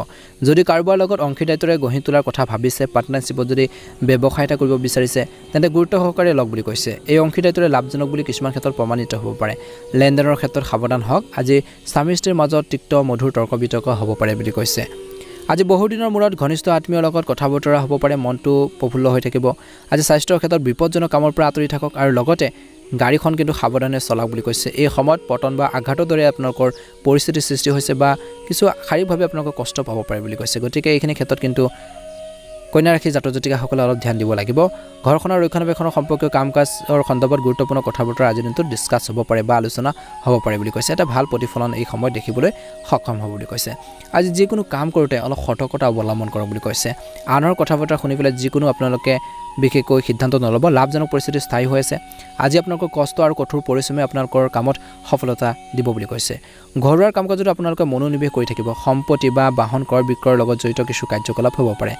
যদি কাৰোবাৰ লগত অংশীদাৰিত্বৰে গঢ়ি তোলাৰ কথা ভাবিছে পাৰ্টনাৰশ্বিপত যদি ব্যৱসায় এটা কৰিব বিচাৰিছে তেন্তে গুৰুত্ব সহকাৰে লওক বুলি কৈছে এই অংশীদাৰিত্বৰে লাভজনক বুলি কিছুমান ক্ষেত্ৰত প্ৰমাণিত হ'ব পাৰে লেনদেনৰ ক্ষেত্ৰত সাৱধান হওক আজি স্বামী স্ত্ৰীৰ মাজত তিক্ত মধুৰ তৰ্ক বিতৰ্ক হ'ব পাৰে বুলি কৈছে আজি বহু দিনৰ মূৰত ঘনিষ্ঠ আত্মীয়ৰ লগত কথা বতৰা হ'ব পাৰে মনটো প্ৰফুল্ল হৈ থাকিব আজি স্বাস্থ্যৰ ক্ষেত্ৰত বিপদজনক কামৰ পৰা আঁতৰি থাকক আৰু লগতে গাড়ীখন কিন্তু সাৱধানে চলাওক বুলি কৈছে এই সময়ত পতন বা আঘাতৰ দৰে আপোনালোকৰ পৰিস্থিতিৰ সৃষ্টি হৈছে বা কিছু শাৰীৰিকভাৱে আপোনালোকৰ কষ্ট পাব পাৰে বুলি কৈছে গতিকে এইখিনি ক্ষেত্ৰত কিন্তু কন্যা ৰাশি জাতক জাতিকাসকলে অলপ ধ্যান দিব লাগিব ঘৰখনৰ ৰক্ষণাবেক্ষণৰ সম্পৰ্কীয় কাম কাজৰ সন্দৰ্ভত গুৰুত্বপূৰ্ণ কথা বতৰা আজিৰ দিনটোত ডিছকাছ হ'ব পাৰে বা আলোচনা হ'ব পাৰে বুলি কৈছে এটা ভাল প্ৰতিফলন এই সময়ত দেখিবলৈ সক্ষম হ'ব বুলি কৈছে আজি যিকোনো কাম কৰোঁতে অলপ সতৰ্কতা অৱলম্বন কৰক বুলি কৈছে আনৰ কথা বতৰা শুনি পেলাই যিকোনো আপোনালোকে বিশেষকৈ সিদ্ধান্ত নল'ব লাভজনক পৰিস্থিতি স্থায়ী হৈ আছে আজি আপোনালোকৰ কষ্ট আৰু কঠোৰ পৰিশ্ৰমে আপোনালোকৰ কামত সফলতা দিব বুলি কৈছে ঘৰুৱাৰ কাম কাজত আপোনালোকে মনোনিৱেশ কৰি থাকিব সম্পত্তি বা বাহন ক্ৰয় বিক্ৰয়ৰ লগত জড়িত কিছু কাৰ্যকলাপ হ'ব পাৰে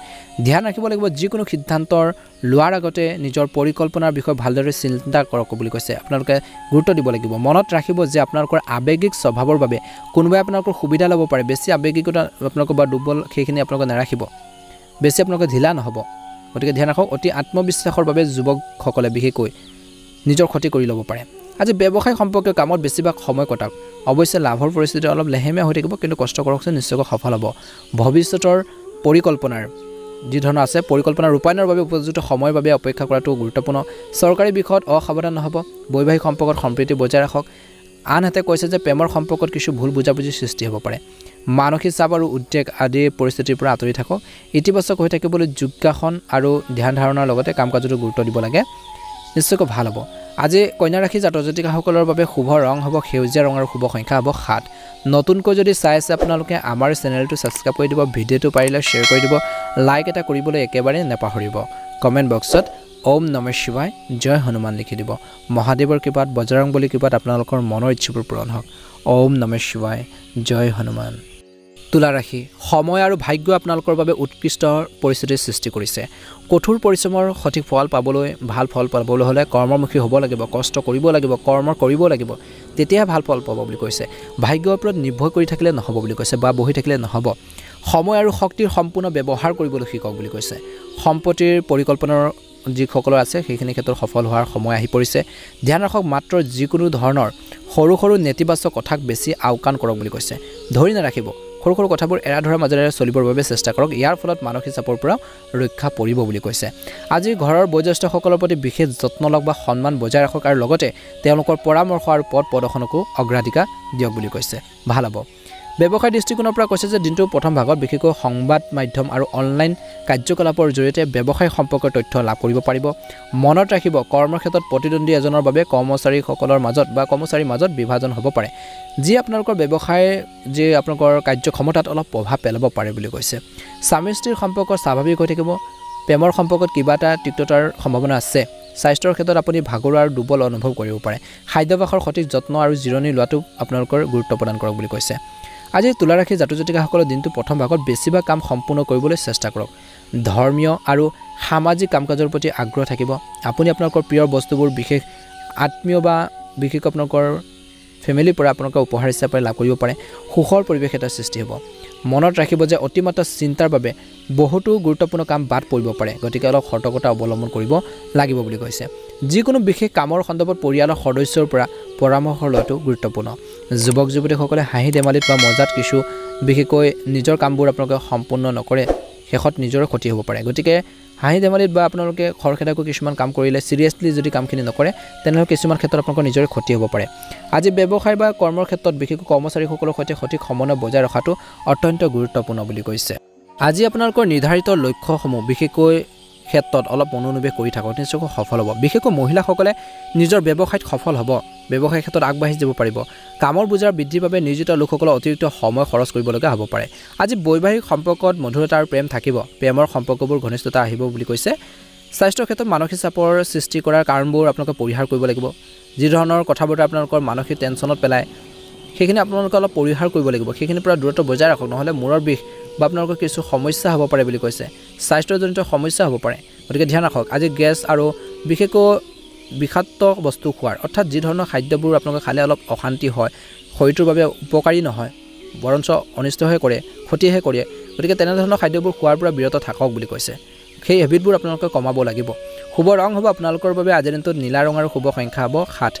ধ্যান ৰাখিব লাগিব যিকোনো সিদ্ধান্তৰ লোৱাৰ আগতে নিজৰ পৰিকল্পনাৰ বিষয়ে ভালদৰে চিন্তা কৰক বুলি কৈছে আপোনালোকে গুৰুত্ব দিব লাগিব মনত ৰাখিব যে আপোনালোকৰ আৱেগিক স্বভাৱৰ বাবে কোনোবাই আপোনালোকৰ সুবিধা ল'ব পাৰে বেছি আৱেগিকতা আপোনালোকৰ বা দুৰ্বল সেইখিনি আপোনালোকে নাৰাখিব বেছি আপোনালোকে ঢিলা নহ'ব গতিকে ধ্যান ৰাখক অতি আত্মবিশ্বাসৰ বাবে যুৱকসকলে বিশেষকৈ নিজৰ ক্ষতি কৰি ল'ব পাৰে আজি ব্যৱসায় সম্পৰ্কীয় কামত বেছিভাগ সময় কটাওক অৱশ্যে লাভৰ পৰিস্থিতি অলপ লেহেমীয়া হৈ থাকিব কিন্তু কষ্ট কৰকচোন নিশ্চয়কৈ সফল হ'ব ভৱিষ্যতৰ পৰিকল্পনাৰ যি ধৰণৰ আছে পৰিকল্পনা ৰূপায়ণৰ বাবে উপযুক্ত সময়ৰ বাবে অপেক্ষা কৰাটো গুৰুত্বপূৰ্ণ চৰকাৰী বিষয়ত অসাৱধান নহ'ব বৈবাহিক সম্পৰ্কত সম্প্ৰীতি বজাই ৰাখক আনহাতে কৈছে যে প্ৰেমৰ সম্পৰ্কত কিছু ভুল বুজাবুজিৰ সৃষ্টি হ'ব পাৰে মানসিক চাপ আৰু উদ্বেগ আদি পৰিস্থিতিৰ পৰা আঁতৰি থাকক ইতিবাচক হৈ থাকিবলৈ যোগাসন আৰু ধ্যান ধাৰণাৰ লগতে কাম কাজতো গুৰুত্ব দিব লাগে নিশ্চয়কৈ ভাল হ'ব আজি কন্যা ৰাশি জাতক জাতিকাসকলৰ বাবে শুভ ৰং হ'ব সেউজীয়া ৰং আৰু শুভ সংখ্যা হ'ব 7 নতুনকৈ যদি চাই আছে আপোনালোকে আমাৰ চেনেলটো ছাবস্ক্ৰাইব কৰি দিব ভিডিঅ'টো পাৰিলে শ্বেয়াৰ কৰি দিব লাইক এটা কৰিবলৈ একেবাৰে নাপাহৰিব কমেণ্ট বক্সত ওম নমঃ শিৱায় জয় হনুমান লিখি দিব মহাদেৱৰ কৃপাত বজৰংবলী কৃপাত আপোনালোকৰ মনৰ ইচ্ছাবোৰ পূৰণ হওক ওম নমঃ শিৱায় জয় হনুমান তুলা ৰাশি সময় আৰু ভাগ্য আপোনালোকৰ বাবে উৎকৃষ্ট পৰিস্থিতিৰ সৃষ্টি কৰিছে কঠোৰ পৰিশ্ৰমৰ সঠিক ফল পাবলৈ ভাল ফল পাবলৈ হ'লে কৰ্মমুখী হ'ব লাগিব কষ্ট কৰিব লাগিব কৰ্ম কৰিব লাগিব তেতিয়া ভাল ফল পাব বুলি কৈছে ভাগ্যৰ ওপৰত নিৰ্ভৰ কৰি থাকিলে নহ'ব বুলি কৈছে বা বহি থাকিলে নহ'ব সময় আৰু শক্তিৰ সম্পূৰ্ণ ব্যৱহাৰ কৰিবলৈ শিকক বুলি কৈছে সম্পত্তিৰ পৰিকল্পনাৰ যিসকলৰ আছে সেইখিনি ক্ষেত্ৰত সফল হোৱাৰ সময় আহি পৰিছে ধ্যান ৰাখক মাত্ৰ যিকোনো ধৰণৰ সৰু সৰু নেতিবাচক কথাক বেছি আওকাণ কৰক বুলি কৈছে ধৰি নাৰাখিব সৰু সৰু কথাবোৰ এৰা ধৰাৰ মাজেৰে চলিবৰ বাবে চেষ্টা কৰক ইয়াৰ ফলত মানসিক চাপৰ পৰা ৰক্ষা পৰিব বুলি কৈছে আজি ঘৰৰ বয়োজ্যেষ্ঠসকলৰ প্ৰতি বিশেষ যত্ন লওক বা সন্মান বজাই ৰাখক আৰু লগতে তেওঁলোকৰ পৰামৰ্শ আৰু পথ প্ৰদৰ্শনকো অগ্ৰাধিকাৰ দিয়ক বুলি কৈছে ভাল হ'ব ব্যৱসায় দৃষ্টিকোণৰ পৰা কৈছে যে দিনটোৰ প্ৰথম ভাগত বিশেষকৈ সংবাদ মাধ্যম আৰু অনলাইন কাৰ্যকলাপৰ জৰিয়তে ব্যৱসায় সম্পৰ্কৰ তথ্য লাভ কৰিব পাৰিব মনত ৰাখিব কৰ্মৰ ক্ষেত্ৰত প্ৰতিদ্বন্দ্বী এজনৰ বাবে কৰ্মচাৰীসকলৰ মাজত বিভাজন হ'ব পাৰে যি আপোনালোকৰ ব্যৱসায় যে আপোনালোকৰ কাৰ্যক্ষমতাত অলপ প্ৰভাৱ পেলাব পাৰে বুলি কৈছে স্বামী স্ত্ৰীৰ সম্পৰ্ক স্বাভাৱিক হৈ থাকিব প্ৰেমৰ সম্পৰ্কত কিবা এটা তিক্ততাৰ সম্ভাৱনা আছে স্বাস্থ্যৰ ক্ষেত্ৰত আপুনি ভাগৰুৱা আৰু দুৰ্বল অনুভৱ কৰিব পাৰে খাদ্যাভ্যাসৰ সঠিক যত্ন আৰু জিৰণি লোৱাটো আপোনালোকৰ গুৰুত্ব প্ৰদান কৰক বুলি কৈছে আজি তুলা ৰাশি জাতক জাতিকাসকলৰ দিনটো প্ৰথম ভাগত বেছিভাগ কাম সম্পূৰ্ণ কৰিবলৈ চেষ্টা কৰক ধৰ্মীয় আৰু সামাজিক কাম-কাজৰ প্ৰতি আগ্ৰহ থাকিব আপুনি আপোনালোকৰ প্ৰিয় বস্তুবোৰ বিশেষ আত্মীয় বা বিশেষ আপোনালোকৰ ফেমিলিৰ পৰা আপোনালোকে উপহাৰ হিচাপে লাভ কৰিব পাৰে সুখৰ পৰিৱেশ এটা সৃষ্টি হ'ব মনত ৰাখিব যে অতিমাত্ৰা চিন্তাৰ বাবে বহুতো গুৰুত্বপূৰ্ণ কাম বাদ পৰিব পাৰে গতিকে অলপ সতৰ্কতা অৱলম্বন কৰিব লাগিব বুলি কৈছে যিকোনো বিশেষ কামৰ সন্দৰ্ভত পৰিয়ালৰ সদস্যৰ পৰা পৰামৰ্শ লোৱাটো গুৰুত্বপূৰ্ণ যুৱক যুৱতীসকলে হাঁহি ধেমালিত বা মজাত কিছু বিশেষকৈ নিজৰ কামবোৰ আপোনালোকে সম্পূৰ্ণ নকৰে শেষত নিজৰে ক্ষতি হ'ব পাৰে গতিকে হাঁহি ধেমালিত বা আপোনালোকে খৰখেদাকৈ কিছুমান কাম কৰিলে সিৰিয়াসলি যদি কামখিনি নকৰে তেনেহ'লে কিছুমান ক্ষেত্ৰত আপোনালোকৰ নিজৰে ক্ষতি হ'ব পাৰে আজি ব্যৱসায় বা কৰ্মৰ ক্ষেত্ৰত বিশেষকৈ কৰ্মচাৰীসকলৰ সৈতে সঠিক সমন্বয় বজাই ৰখাটো অত্যন্ত গুৰুত্বপূৰ্ণ বুলি কৈছে আজি আপোনালোকৰ নিৰ্ধাৰিত লক্ষ্যসমূহ বিশেষকৈ ক্ষেত্ৰত অলপ মনোনিৱেশ কৰি থাকক নিশ্চয়কৈ সফল হ'ব বিশেষকৈ মহিলাসকলে নিজৰ ব্যৱসায়ত সফল হ'ব ব্যৱসায় ক্ষেত্ৰত আগবাঢ়ি যাব পাৰিব কামৰ বোজাৰ বৃদ্ধিৰ বাবে নিয়োজিত লোকসকলৰ অতিৰিক্ত সময় খৰচ কৰিবলগীয়া হ'ব পাৰে আজি বৈবাহিক সম্পৰ্কত মধুৰতা আৰু প্ৰেম থাকিব প্ৰেমৰ সম্পৰ্কবোৰ ঘনিষ্ঠতা আহিব বুলি কৈছে স্বাস্থ্যৰ ক্ষেত্ৰত মানসিক চাপৰ সৃষ্টি কৰাৰ কাৰণবোৰ আপোনালোকে পৰিহাৰ কৰিব লাগিব যি ধৰণৰ কথাবোৰ আপোনালোকৰ মানসিক টেনচনত পেলায় সেইখিনি আপোনালোকে অলপ পৰিহাৰ কৰিব লাগিব সেইখিনিৰ পৰা দূৰত্ব বজাই ৰাখক নহ'লে মূৰৰ বিষ বা আপোনালোকৰ কিছু সমস্যা হ'ব পাৰে বুলি কৈছে স্বাস্থ্যজনিত সমস্যা হ'ব পাৰে গতিকে ধ্যান ৰাখক আজি গেছ আৰু বিশেষকৈ বিষাক্ত বস্তু খোৱাৰ অৰ্থাৎ যি ধৰণৰ খাদ্যবোৰ আপোনালোকে খালে অলপ অশান্তি হয় শৰীৰটোৰ বাবে উপকাৰী নহয় বৰঞ্চ অনিষ্টহে কৰে ক্ষতিহে কৰে গতিকে তেনেধৰণৰ খাদ্যবোৰ খোৱাৰ পৰা বিৰত থাকক বুলি কৈছে সেই হেবিটবোৰ আপোনালোকে কমাব লাগিব শুভ ৰং হ'ব আপোনালোকৰ বাবে আজিৰ দিনটোত নীলা ৰং আৰু শুভ সংখ্যা হ'ব 7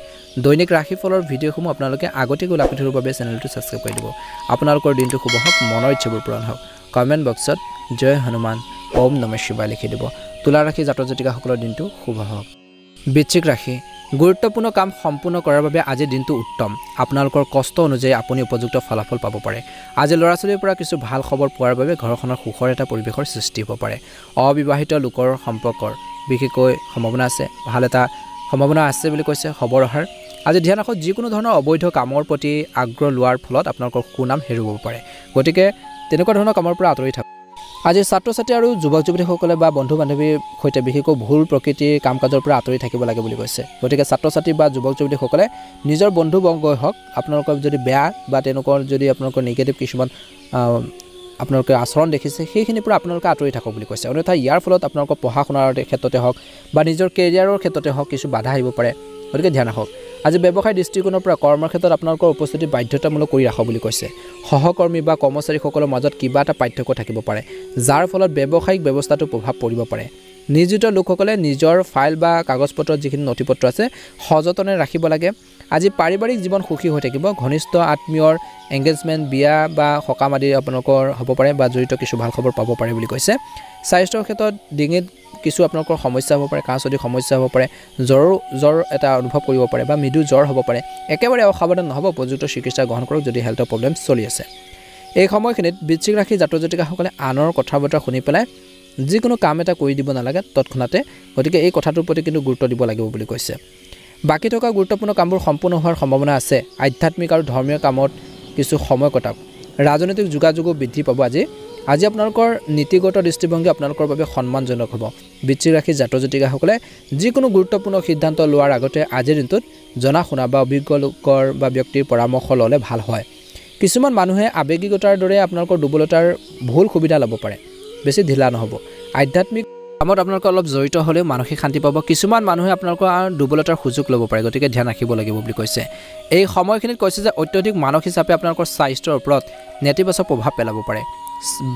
দৈনিক ৰাশিফলৰ ভিডিঅ'সমূহ আপোনালোকে আগতীয়াকৈ লাভ কৰিবৰ বাবে চেনেলটো ছাবস্ক্ৰাইব কৰি দিব আপোনালোকৰ দিনটো শুভ হওক মনৰ ইচ্ছাবোৰ পূৰণ হওক কমেণ্ট বক্সত জয় হনুমান ওম নমঃ শিৱায় লিখি দিব তুলা ৰাশি জাতক জাতিকাসকলৰ দিনটো শুভ হওক বৃশ্চিক ৰাশি গুৰুত্বপূৰ্ণ কাম সম্পূৰ্ণ কৰাৰ বাবে আজিৰ দিনটো উত্তম আপোনালোকৰ কষ্ট অনুযায়ী আপুনি উপযুক্ত ফলাফল পাব পাৰে আজি ল'ৰা ছোৱালীৰ পৰা কিছু ভাল খবৰ পোৱাৰ বাবে ঘৰখনৰ সুখৰ এটা পৰিৱেশৰ সৃষ্টি হ'ব পাৰে অবিবাহিত লোকৰ সম্পৰ্কৰ বিশেষকৈ সম্ভাৱনা আছে ভাল এটা সম্ভাৱনা আছে বুলি কৈছে খবৰ অহাৰ আজি ধ্যান ৰাখক যিকোনো ধৰণৰ অবৈধ কামৰ প্ৰতি আগ্ৰহ লোৱাৰ ফলত আপোনালোকৰ সুনাম হেৰুৱাব পাৰে গতিকে তেনেকুৱা ধৰণৰ কামৰ পৰা আঁতৰি থাকক আজি ছাত্ৰ ছাত্ৰী আৰু যুৱক যুৱতীসকলে বা বন্ধু বান্ধৱীৰ সৈতে বিশেষকৈ ভুল প্ৰকৃতিৰ কাম কাজৰ পৰা আঁতৰি থাকিব লাগে বুলি কৈছে গতিকে ছাত্ৰ ছাত্ৰী বা যুৱক যুৱতীসকলে নিজৰ বন্ধু বৰ্গই হওক আপোনালোকৰ যদি বেয়া বা তেনেকুৱা যদি আপোনালোকৰ নিগেটিভ কিছুমান আপোনালোকে আচৰণ দেখিছে সেইখিনিৰ পৰা আপোনালোকে আঁতৰি থাকক বুলি কৈছে অন্যথা ইয়াৰ ফলত আপোনালোকৰ পঢ়া শুনাৰ ক্ষেত্ৰতে হওক বা নিজৰ কেৰিয়াৰৰ ক্ষেত্ৰতে হওক কিছু বাধা আহিব পাৰে গতিকে ধ্যান ৰাখক আজি ব্যৱসায় দৃষ্টিকোণৰ পৰা কৰ্মৰ ক্ষেত্ৰত আপোনালোকৰ উপস্থিতি বাধ্যতামূলক কৰি ৰাখক বুলি কৈছে সহকৰ্মী বা কৰ্মচাৰীসকলৰ মাজত কিবা এটা পাৰ্থক্য থাকিব পাৰে যাৰ ফলত ব্যৱসায়িক ব্যৱস্থাটো প্ৰভাৱ পৰিব পাৰে নিয়োজিত লোকসকলে নিজৰ ফাইল বা কাগজ পত্ৰত যিখিনি নথিপত্ৰ আছে সযতনে ৰাখিব লাগে আজি পাৰিবাৰিক জীৱন সুখী হৈ থাকিব ঘনিষ্ঠ আত্মীয়ৰ এংগেজমেণ্ট বিয়া বা সকাম আদি আপোনালোকৰ হ'ব পাৰে বা জড়িত কিছু ভাল খবৰ পাব পাৰে বুলি কৈছে স্বাস্থ্যৰ ক্ষেত্ৰত ডিঙিত কিছু আপোনালোকৰ সমস্যা হ'ব পাৰে কাহ চৰ্দি সমস্যা হ'ব পাৰে জ্বৰ এটা অনুভৱ কৰিব পাৰে বা মৃদু জ্বৰ হ'ব পাৰে একেবাৰে অসাৱধান নহ'ব উপযুক্ত চিকিৎসা গ্ৰহণ কৰক যদি হেল্থৰ প্ৰব্লেম চলি আছে এই সময়খিনিত বৃশ্চিক ৰাশি জাতক জাতিকাসকলে আনৰ কথা বতৰা শুনি পেলাই যিকোনো কাম এটা কৰি দিব নালাগে তৎক্ষণাতে গতিকে এই কথাটোৰ প্ৰতি কিন্তু গুৰুত্ব দিব লাগিব বুলি কৈছে বাকী থকা গুৰুত্বপূৰ্ণ কামবোৰ সম্পূৰ্ণ হোৱাৰ সম্ভাৱনা আছে আধ্যাত্মিক আৰু ধৰ্মীয় কামত কিছু সময় কটাওক ৰাজনৈতিক যোগাযোগো বৃদ্ধি পাব আজি আপোনালোকৰ নীতিগত দৃষ্টিভংগী আপোনালোকৰ বাবে সন্মানজনক হ'ব বৃশ্চিক ৰাশি জাতক জাতিকাসকলে যিকোনো গুৰুত্বপূৰ্ণ সিদ্ধান্ত লোৱাৰ আগতে আজিৰ দিনটোত জনা শুনা বা অভিজ্ঞ লোকৰ বা ব্যক্তিৰ পৰামৰ্শ ল'লে ভাল হয় কিছুমান মানুহে আৱেগিকতাৰ দৰে আপোনালোকৰ দুৰ্বলতাৰ ভুল সুবিধা ল'ব পাৰে বেছি ঢিলা নহ'ব আধ্যাত্মিক কামত আপোনালোকে অলপ জড়িত হ'লেও মানসিক শান্তি পাব কিছুমান মানুহে আপোনালোকৰ দুৰ্বলতাৰ সুযোগ ল'ব পাৰে গতিকে ধ্যান ৰাখিব লাগিব বুলি কৈছে এই সময়খিনিত কৈছে যে অত্যধিক মানসিক চাপে আপোনালোকৰ স্বাস্থ্যৰ ওপৰত নেতিবাচক প্ৰভাৱ পেলাব পাৰে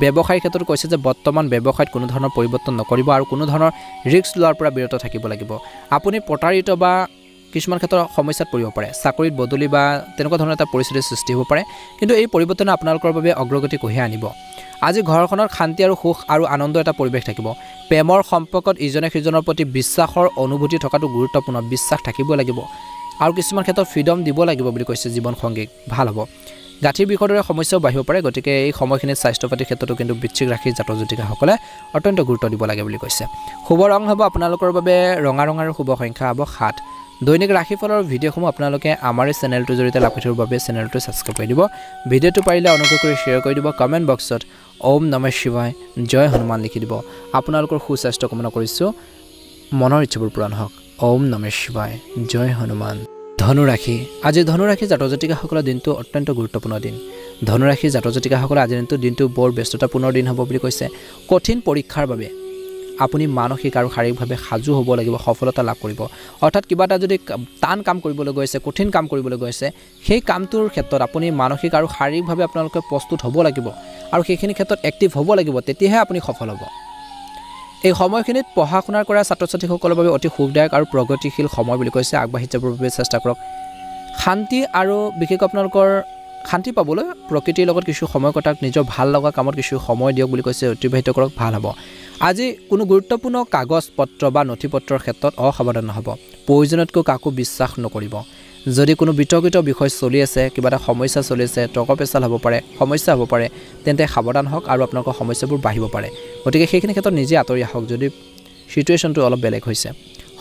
ব্যৱসায়ৰ ক্ষেত্ৰত কৈছে যে বৰ্তমান ব্যৱসায়ত কোনো ধৰণৰ পৰিৱৰ্তন নকৰিব আৰু কোনো ধৰণৰ ৰিস্ক লোৱাৰ পৰা বিৰত থাকিব লাগিব আপুনি প্ৰতাৰিত বা কিছুমান ক্ষেত্ৰত সমস্যাত পৰিব পাৰে চাকৰিত বদলি বা তেনেকুৱা ধৰণৰ এটা পৰিস্থিতিৰ সৃষ্টি হ'ব পাৰে কিন্তু এই পৰিৱৰ্তনে আপোনালোকৰ বাবে অগ্ৰগতি কঢ়িয়াই আনিব আজি ঘৰখনত শান্তি আৰু সুখ আৰু আনন্দ এটা পৰিৱেশ থাকিব প্ৰেমৰ সম্পৰ্কত ইজনে সিজনৰ প্ৰতি বিশ্বাসৰ অনুভূতি থকাটো গুৰুত্বপূৰ্ণ বিশ্বাস থাকিব লাগিব আৰু কিছুমান ক্ষেত্ৰত ফ্ৰীডম দিব লাগিব বুলি কৈছে জীৱন সংগীক ভাল হ'ব গাঁঠিৰ বিষৰ দৰে সমস্যাও বাঢ়িব পাৰে গতিকে এই সময়খিনিত স্বাস্থ্য পাতিৰ ক্ষেত্ৰতো কিন্তু বৃশ্চিক ৰাশি জাতক জাতিকাসকলে অত্যন্ত গুৰুত্ব দিব লাগে বুলি কৈছে শুভ ৰং হ'ব আপোনালোকৰ বাবে ৰঙা ৰঙৰ শুভ সংখ্যা হ'ব 7 দৈনিক ৰাশিফলৰ ভিডিঅ'সমূহ আপোনালোকে আমাৰ এই চেনেলটোৰ জৰিয়তে লাভ কৰিবৰ বাবে চেনেলটো ছাবস্ক্ৰাইব কৰি দিব ভিডিঅ'টো পাৰিলে অনুগ্ৰহ কৰি শ্বেয়াৰ কৰি দিব কমেণ্ট বক্সত ওম নমঃ শিৱায় জয় হনুমান লিখি দিব আপোনালোকৰ সুস্বাস্থ্য কামনা কৰিছোঁ মনৰ ইচ্ছাবোৰ পূৰণ হওক ওম নমঃ শিৱায় জয় হনুমান ধনুৰাশি আজি ধনুৰাশি জাতক জাতিকাসকলৰ দিনটো অত্যন্ত গুৰুত্বপূৰ্ণ দিন ধনুৰাশি জাতক জাতিকাসকলৰ আজিৰ দিনটো বৰ ব্যস্ততাপূৰ্ণ দিন হ'ব বুলি কৈছে কঠিন পৰীক্ষাৰ বাবে আপুনি মানসিক আৰু শাৰীৰিকভাৱে সাজু হ'ব লাগিব সফলতা লাভ কৰিব অৰ্থাৎ কিবা এটা যদি টান কাম কৰিবলৈ গৈছে কঠিন কাম কৰিবলৈ গৈছে সেই কামটোৰ ক্ষেত্ৰত আপুনি মানসিক আৰু শাৰীৰিকভাৱে আপোনালোকে প্ৰস্তুত হ'ব লাগিব আৰু সেইখিনি ক্ষেত্ৰত এক্টিভ হ'ব লাগিব তেতিয়াহে আপুনি সফল হ'ব এই সময়খিনিত পঢ়া শুনা কৰা ছাত্ৰ ছাত্ৰীসকলৰ বাবে অতি সুখদায়ক আৰু প্ৰগতিশীল সময় বুলি কৈছে আগবাঢ়ি যাবৰ বাবে চেষ্টা কৰক শান্তি আৰু বিশেষকৈ আপোনালোকৰ শান্তি পাবলৈ প্ৰকৃতিৰ লগত কিছু সময় কটাক নিজৰ ভাল লগা কামত কিছু সময় দিয়ক বুলি কৈছে অতিবাহিত কৰক ভাল হ'ব আজি কোনো গুৰুত্বপূৰ্ণ কাগজ পত্ৰ বা নথিপত্ৰৰ ক্ষেত্ৰত অসাৱধান নহ'ব প্ৰয়োজনতকৈ কাকো বিশ্বাস নকৰিব যদি কোনো বিতৰ্কিত বিষয় চলি আছে কিবা এটা সমস্যা চলি আছে টকা পেচাল হ'ব পাৰে সমস্যা হ'ব পাৰে তেন্তে সাৱধান হওক আৰু আপোনালোকৰ সমস্যাবোৰ বাঢ়িব পাৰে গতিকে সেইখিনি ক্ষেত্ৰত নিজে আঁতৰি আহক যদি সিচুৱেশ্যনটো অলপ বেলেগ হৈছে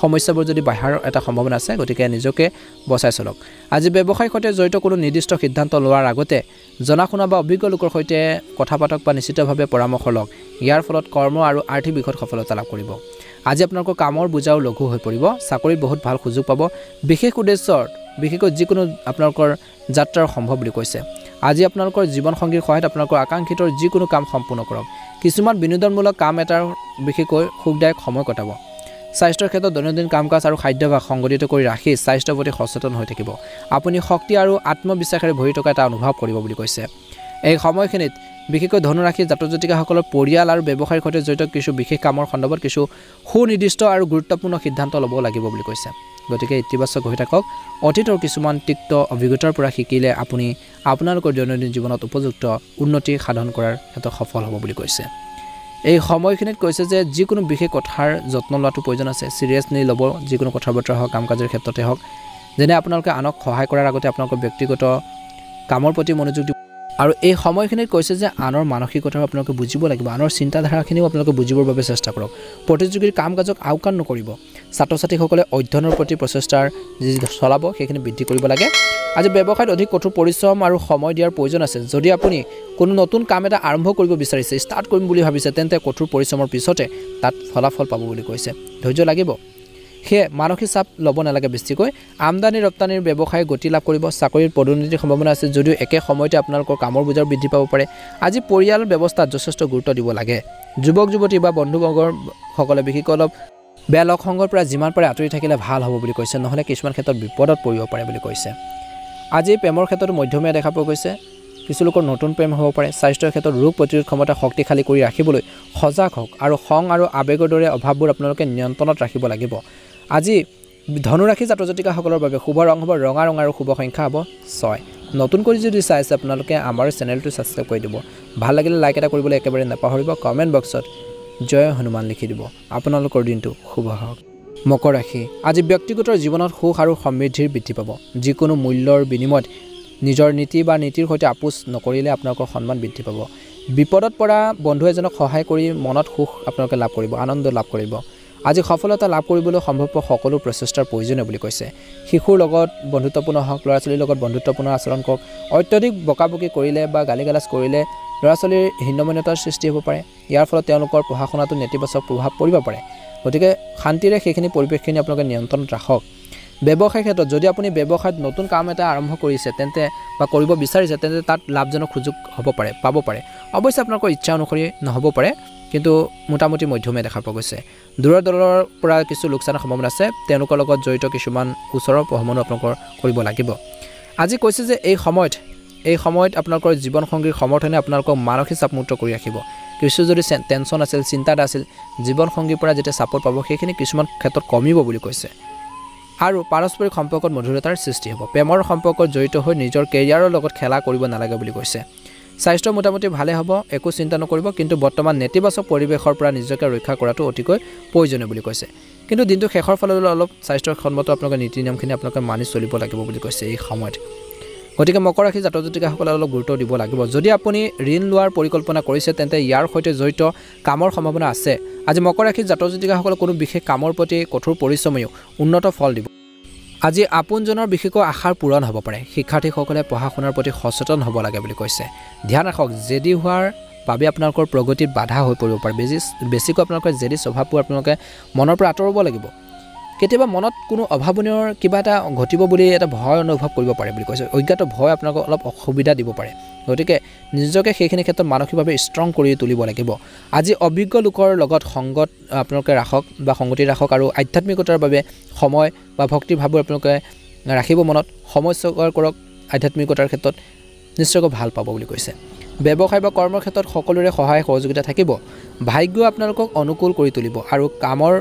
সমস্যাবোৰ যদি বাঢ়াৰ এটা সম্ভাৱনা আছে গতিকে নিজকে বচাই চলক আজি ব্যৱসায়ৰ সৈতে জড়িত কোনো নিৰ্দিষ্ট সিদ্ধান্ত লোৱাৰ আগতে জনা শুনা বা অভিজ্ঞ লোকৰ সৈতে কথা পাতক বা নিশ্চিতভাৱে পৰামৰ্শ লওক ইয়াৰ ফলত কৰ্ম আৰু আৰ্থিক দিশত সফলতা লাভ কৰিব আজি আপোনালোকৰ কামৰ বোজাও লঘু হৈ পৰিব চাকৰিত বহুত ভাল সুযোগ পাব বিশেষ উদ্দেশ্যত বিশেষকৈ যিকোনো আপোনালোকৰ যাত্ৰাৰ সম্ভৱ বুলি কৈছে আজি আপোনালোকৰ জীৱন সংগীৰ সহায়ত আপোনালোকৰ আকাংক্ষিত যিকোনো কাম সম্পূৰ্ণ কৰক কিছুমান বিনোদনমূলক কাম এটাৰ বিশেষকৈ সুখদায়ক সময় কটাব স্বাস্থ্যৰ ক্ষেত্ৰত দৈনন্দিন কাম কাজ আৰু খাদ্যাভ্যাস সংগঠিত কৰি ৰাখি স্বাস্থ্যৰ প্ৰতি সচেতন হৈ থাকিব আপুনি শক্তি আৰু আত্মবিশ্বাসেৰে ভৰি থকা এটা অনুভৱ কৰিব বুলি কৈছে এই সময়খিনিত বিশেষকৈ ধনুৰাশি জাতক জাতিকাসকলৰ পৰিয়াল আৰু ব্যৱসায়ৰ সৈতে জড়িত কিছু বিশেষ কামৰ সন্দৰ্ভত কিছু সুনিৰ্দিষ্ট আৰু গুৰুত্বপূৰ্ণ সিদ্ধান্ত ল'ব লাগিব বুলি কৈছে গতিকে ইতিবাচক হৈ থাকক অতীতৰ কিছুমান তিক্ত অভিজ্ঞতাৰ পৰা শিকিলে আপুনি আপোনালোকৰ দৈনন্দিন জীৱনত উপযুক্ত উন্নতি সাধন কৰাৰ ক্ষেত্ৰত সফল হ'ব বুলি কৈছে এই সময়খিনিত কৈছে যে যিকোনো বিশেষ কথাৰ যত্ন লোৱাটো প্ৰয়োজন আছে চিৰিয়াছলি ল'ব যিকোনো কথা বতৰা হওক কাম কাজৰ ক্ষেত্ৰতে হওক যেনে আপোনালোকে আনক সহায় কৰাৰ আগতে আপোনালোকৰ ব্যক্তিগত কামৰ প্ৰতি মনোযোগ দিব আৰু এই সময়খিনিত কৈছে যে আনৰ মানসিকতাও আপোনালোকে বুজিব লাগিব আনৰ চিন্তাধাৰাখিনিও আপোনালোকে বুজিবৰ বাবে চেষ্টা কৰক প্ৰতিযোগীৰ কাম কাজক আওকাণ নকৰিব ছাত্ৰ ছাত্ৰীসকলে অধ্যয়নৰ প্ৰতি প্ৰচেষ্টাৰ যি চলাব সেইখিনি বৃদ্ধি কৰিব লাগে আজি ব্যৱসায়ত অধিক কঠোৰ পৰিশ্ৰম আৰু সময় দিয়াৰ প্ৰয়োজন আছে যদি আপুনি কোনো নতুন কাম এটা আৰম্ভ কৰিব বিচাৰিছে ষ্টাৰ্ট কৰিম বুলি ভাবিছে তেন্তে কঠোৰ পৰিশ্ৰমৰ পিছতে তাত ফলাফল পাব বুলি কৈছে ধৈৰ্য লাগিব সেয়ে মানসিক চাপ ল'ব নালাগে বেছিকৈ আমদানি ৰপ্তানিৰ ব্যৱসায় গতি লাভ কৰিব চাকৰিৰ পদোন্নতিৰ সম্ভাৱনা আছে যদিও একে সময়তে আপোনালোকৰ কামৰ বোজাৰ বৃদ্ধি পাব পাৰে আজি পৰিয়াল ব্যৱস্থাত যথেষ্ট গুৰুত্ব দিব লাগে যুৱক যুৱতী বা বন্ধুবৰ্গৰ সকলে বিশেষকৈ অলপ বেয়া লগ সংগৰ পৰা যিমান পাৰে আঁতৰি থাকিলে ভাল হ'ব বুলি কৈছে নহ'লে কিছুমান ক্ষেত্ৰত বিপদত পৰিব পাৰে বুলি কৈছে আজি প্ৰেমৰ ক্ষেত্ৰত মধ্যমীয়া দেখা পোৱা গৈছে কিছু লোকৰ নতুন প্ৰেম হ'ব পাৰে স্বাস্থ্যৰ ক্ষেত্ৰত ৰোগ প্ৰতিৰোধ ক্ষমতা শক্তিশালী কৰি ৰাখিবলৈ সজাগ হওক আৰু খং আৰু আৱেগৰ দৰে অভাৱবোৰ আপোনালোকে নিয়ন্ত্ৰণত ৰাখিব লাগিব আজি ধনুৰাশি জাতক জাতিকাসকলৰ বাবে শুভ ৰং হ'ব ৰঙা আৰু শুভ সংখ্যা হ'ব 6 নতুন কৰি যদি চাই আছে আপোনালোকে আমাৰ চেনেলটো ছাবস্ক্ৰাইব কৰি দিব ভাল লাগিলে লাইক এটা কৰিবলৈ একেবাৰে নাপাহৰিব কমেণ্ট বক্সত জয় হনুমান লিখি দিব আপোনালোকৰ দিনটো শুভ হওক মকৰ ৰাশি আজি ব্যক্তিগত জীৱনত সুখ আৰু সমৃদ্ধিৰ বৃদ্ধি পাব যিকোনো মূল্যৰ বিনিময়ত নিজৰ নীতি বা নীতিৰ সৈতে আপোচ নকৰিলে আপোনালোকৰ সন্মান বৃদ্ধি পাব বিপদত পৰা বন্ধু এজনক সহায় কৰি মনত সুখ আপোনালোকে লাভ কৰিব আনন্দ লাভ কৰিব আজি সফলতা লাভ কৰিবলৈ সম্ভৱপৰ সকলো প্ৰচেষ্টাৰ প্ৰয়োজনীয় বুলি কৈছে শিশুৰ লগত বন্ধুত্বপূৰ্ণ হওক ল'ৰা ছোৱালীৰ লগত বন্ধুত্বপূৰ্ণ আচৰণ কৰক অত্যধিক বকাবকি কৰিলে বা গালিগালাজ কৰিলে ল'ৰা ছোৱালীৰ হীনমন্যতাৰ সৃষ্টি হ'ব পাৰে ইয়াৰ ফলত তেওঁলোকৰ পঢ়া শুনাটো নেতিবাচক প্ৰভাৱ পৰিব পাৰে গতিকে শান্তিৰে সেইখিনি পৰিৱেশখিনি আপোনালোকে নিয়ন্ত্ৰণত ৰাখক ব্যৱসায়ৰ ক্ষেত্ৰত যদি আপুনি ব্যৱসায়ত নতুন কাম এটা আৰম্ভ কৰিছে তেন্তে বা কৰিব বিচাৰিছে তেন্তে তাত লাভজনক সুযোগ হ'ব পাৰে পাব পাৰে অৱশ্যে আপোনালোকৰ ইচ্ছা অনুসৰি নহ'ব পাৰে কিন্তু মোটামুটি মধ্যমীয়া দেখা পোৱা গৈছে দূৰৰ দলৰ পৰা কিছু লোকচানৰ সম্ভাৱনা আছে তেওঁলোকৰ লগত জড়িত কিছুমান ওচৰৰ ভ্ৰমণো আপোনালোকৰ কৰিব লাগিব আজি কৈছে যে এই সময়ত আপোনালোকৰ জীৱন সংগীৰ সমৰ্থনে আপোনালোকক মানসিক চাপমুক্ত কৰি ৰাখিব কিছু যদি টেনশ্যন আছিল চিন্তা আছিল জীৱন সংগীৰ পৰা যেতিয়া ছাপোৰ্ট পাব সেইখিনি কিছুমান ক্ষেত্ৰত কমিব বুলি কৈছে আৰু পাৰস্পৰিক সম্পৰ্কত মধুৰতাৰ সৃষ্টি হ'ব প্ৰেমৰ সম্পৰ্কত জড়িত হৈ নিজৰ কেৰিয়াৰৰ লগত খেলা কৰিব নালাগে বুলি কৈছে স্বাস্থ্য মোটামুটি ভালে হ'ব একো চিন্তা নকৰিব কিন্তু বৰ্তমান নেতিবাচক পৰিৱেশৰ পৰা নিজকে ৰক্ষা কৰাটো অতিকৈ প্ৰয়োজনীয় বুলি কৈছে কিন্তু দিনটো শেষৰ ফালে অলপ স্বাস্থ্যৰ সন্মত আপোনালোকে নীতি নিয়মখিনি আপোনালোকে মানি চলিব লাগিব বুলি কৈছে এই সময়ত গতিকে মকৰ ৰাশি জাতক জাতিকাসকলে অলপ গুৰুত্ব দিব লাগিব যদি আপুনি ঋণ লোৱাৰ পৰিকল্পনা কৰিছে তেন্তে ইয়াৰ সৈতে জড়িত কামৰ সম্ভাৱনা আছে আজি মকৰ ৰাশি জাতক জাতিকাসকলে কোনো বিশেষ কামৰ প্ৰতি কঠোৰ পৰিশ্ৰমেও উন্নত ফল দিব আজি আপোনজনৰ বিশেষকৈ আশাৰ পূৰণ হ'ব পাৰে শিক্ষাৰ্থীসকলে পঢ়া শুনাৰ প্ৰতি সচেতন হ'ব লাগে বুলি কৈছে ধ্যান ৰাখক জেদি হোৱাৰ বাবে আপোনালোকৰ প্ৰগতিত বাধা হৈ পৰিব পাৰে বেছিকৈ আপোনালোকৰ জেদি স্বভাৱবোৰ আপোনালোকে মনৰ পৰা আঁতৰাব লাগিব কেতিয়াবা মনত কোনো অভাৱনীয় কিবা এটা ঘটিব বুলি এটা ভয় অনুভৱ কৰিব পাৰে বুলি কৈছে অজ্ঞাত ভয় আপোনাক অলপ অসুবিধা দিব পাৰে গতিকে নিজকে সেইখিনি ক্ষেত্ৰত মানসিকভাৱে ষ্ট্ৰং কৰি তুলিব লাগিব আজি অভিজ্ঞ লোকৰ লগত সংগত আপোনালোকে ৰাখক বা সংগতি ৰাখক আৰু আধ্যাত্মিকতাৰ বাবে সময় বা ভক্তি ভাৱবোৰ আপোনালোকে ৰাখিব মনত সময় কৰক আধ্যাত্মিকতাৰ ক্ষেত্ৰত নিশ্চয়কৈ ভাল পাব বুলি কৈছে ব্যৱসায় বা কৰ্মৰ ক্ষেত্ৰত সকলোৰে সহায় সহযোগিতা থাকিব ভাগ্য আপোনালোকক অনুকূল কৰি তুলিব আৰু কামৰ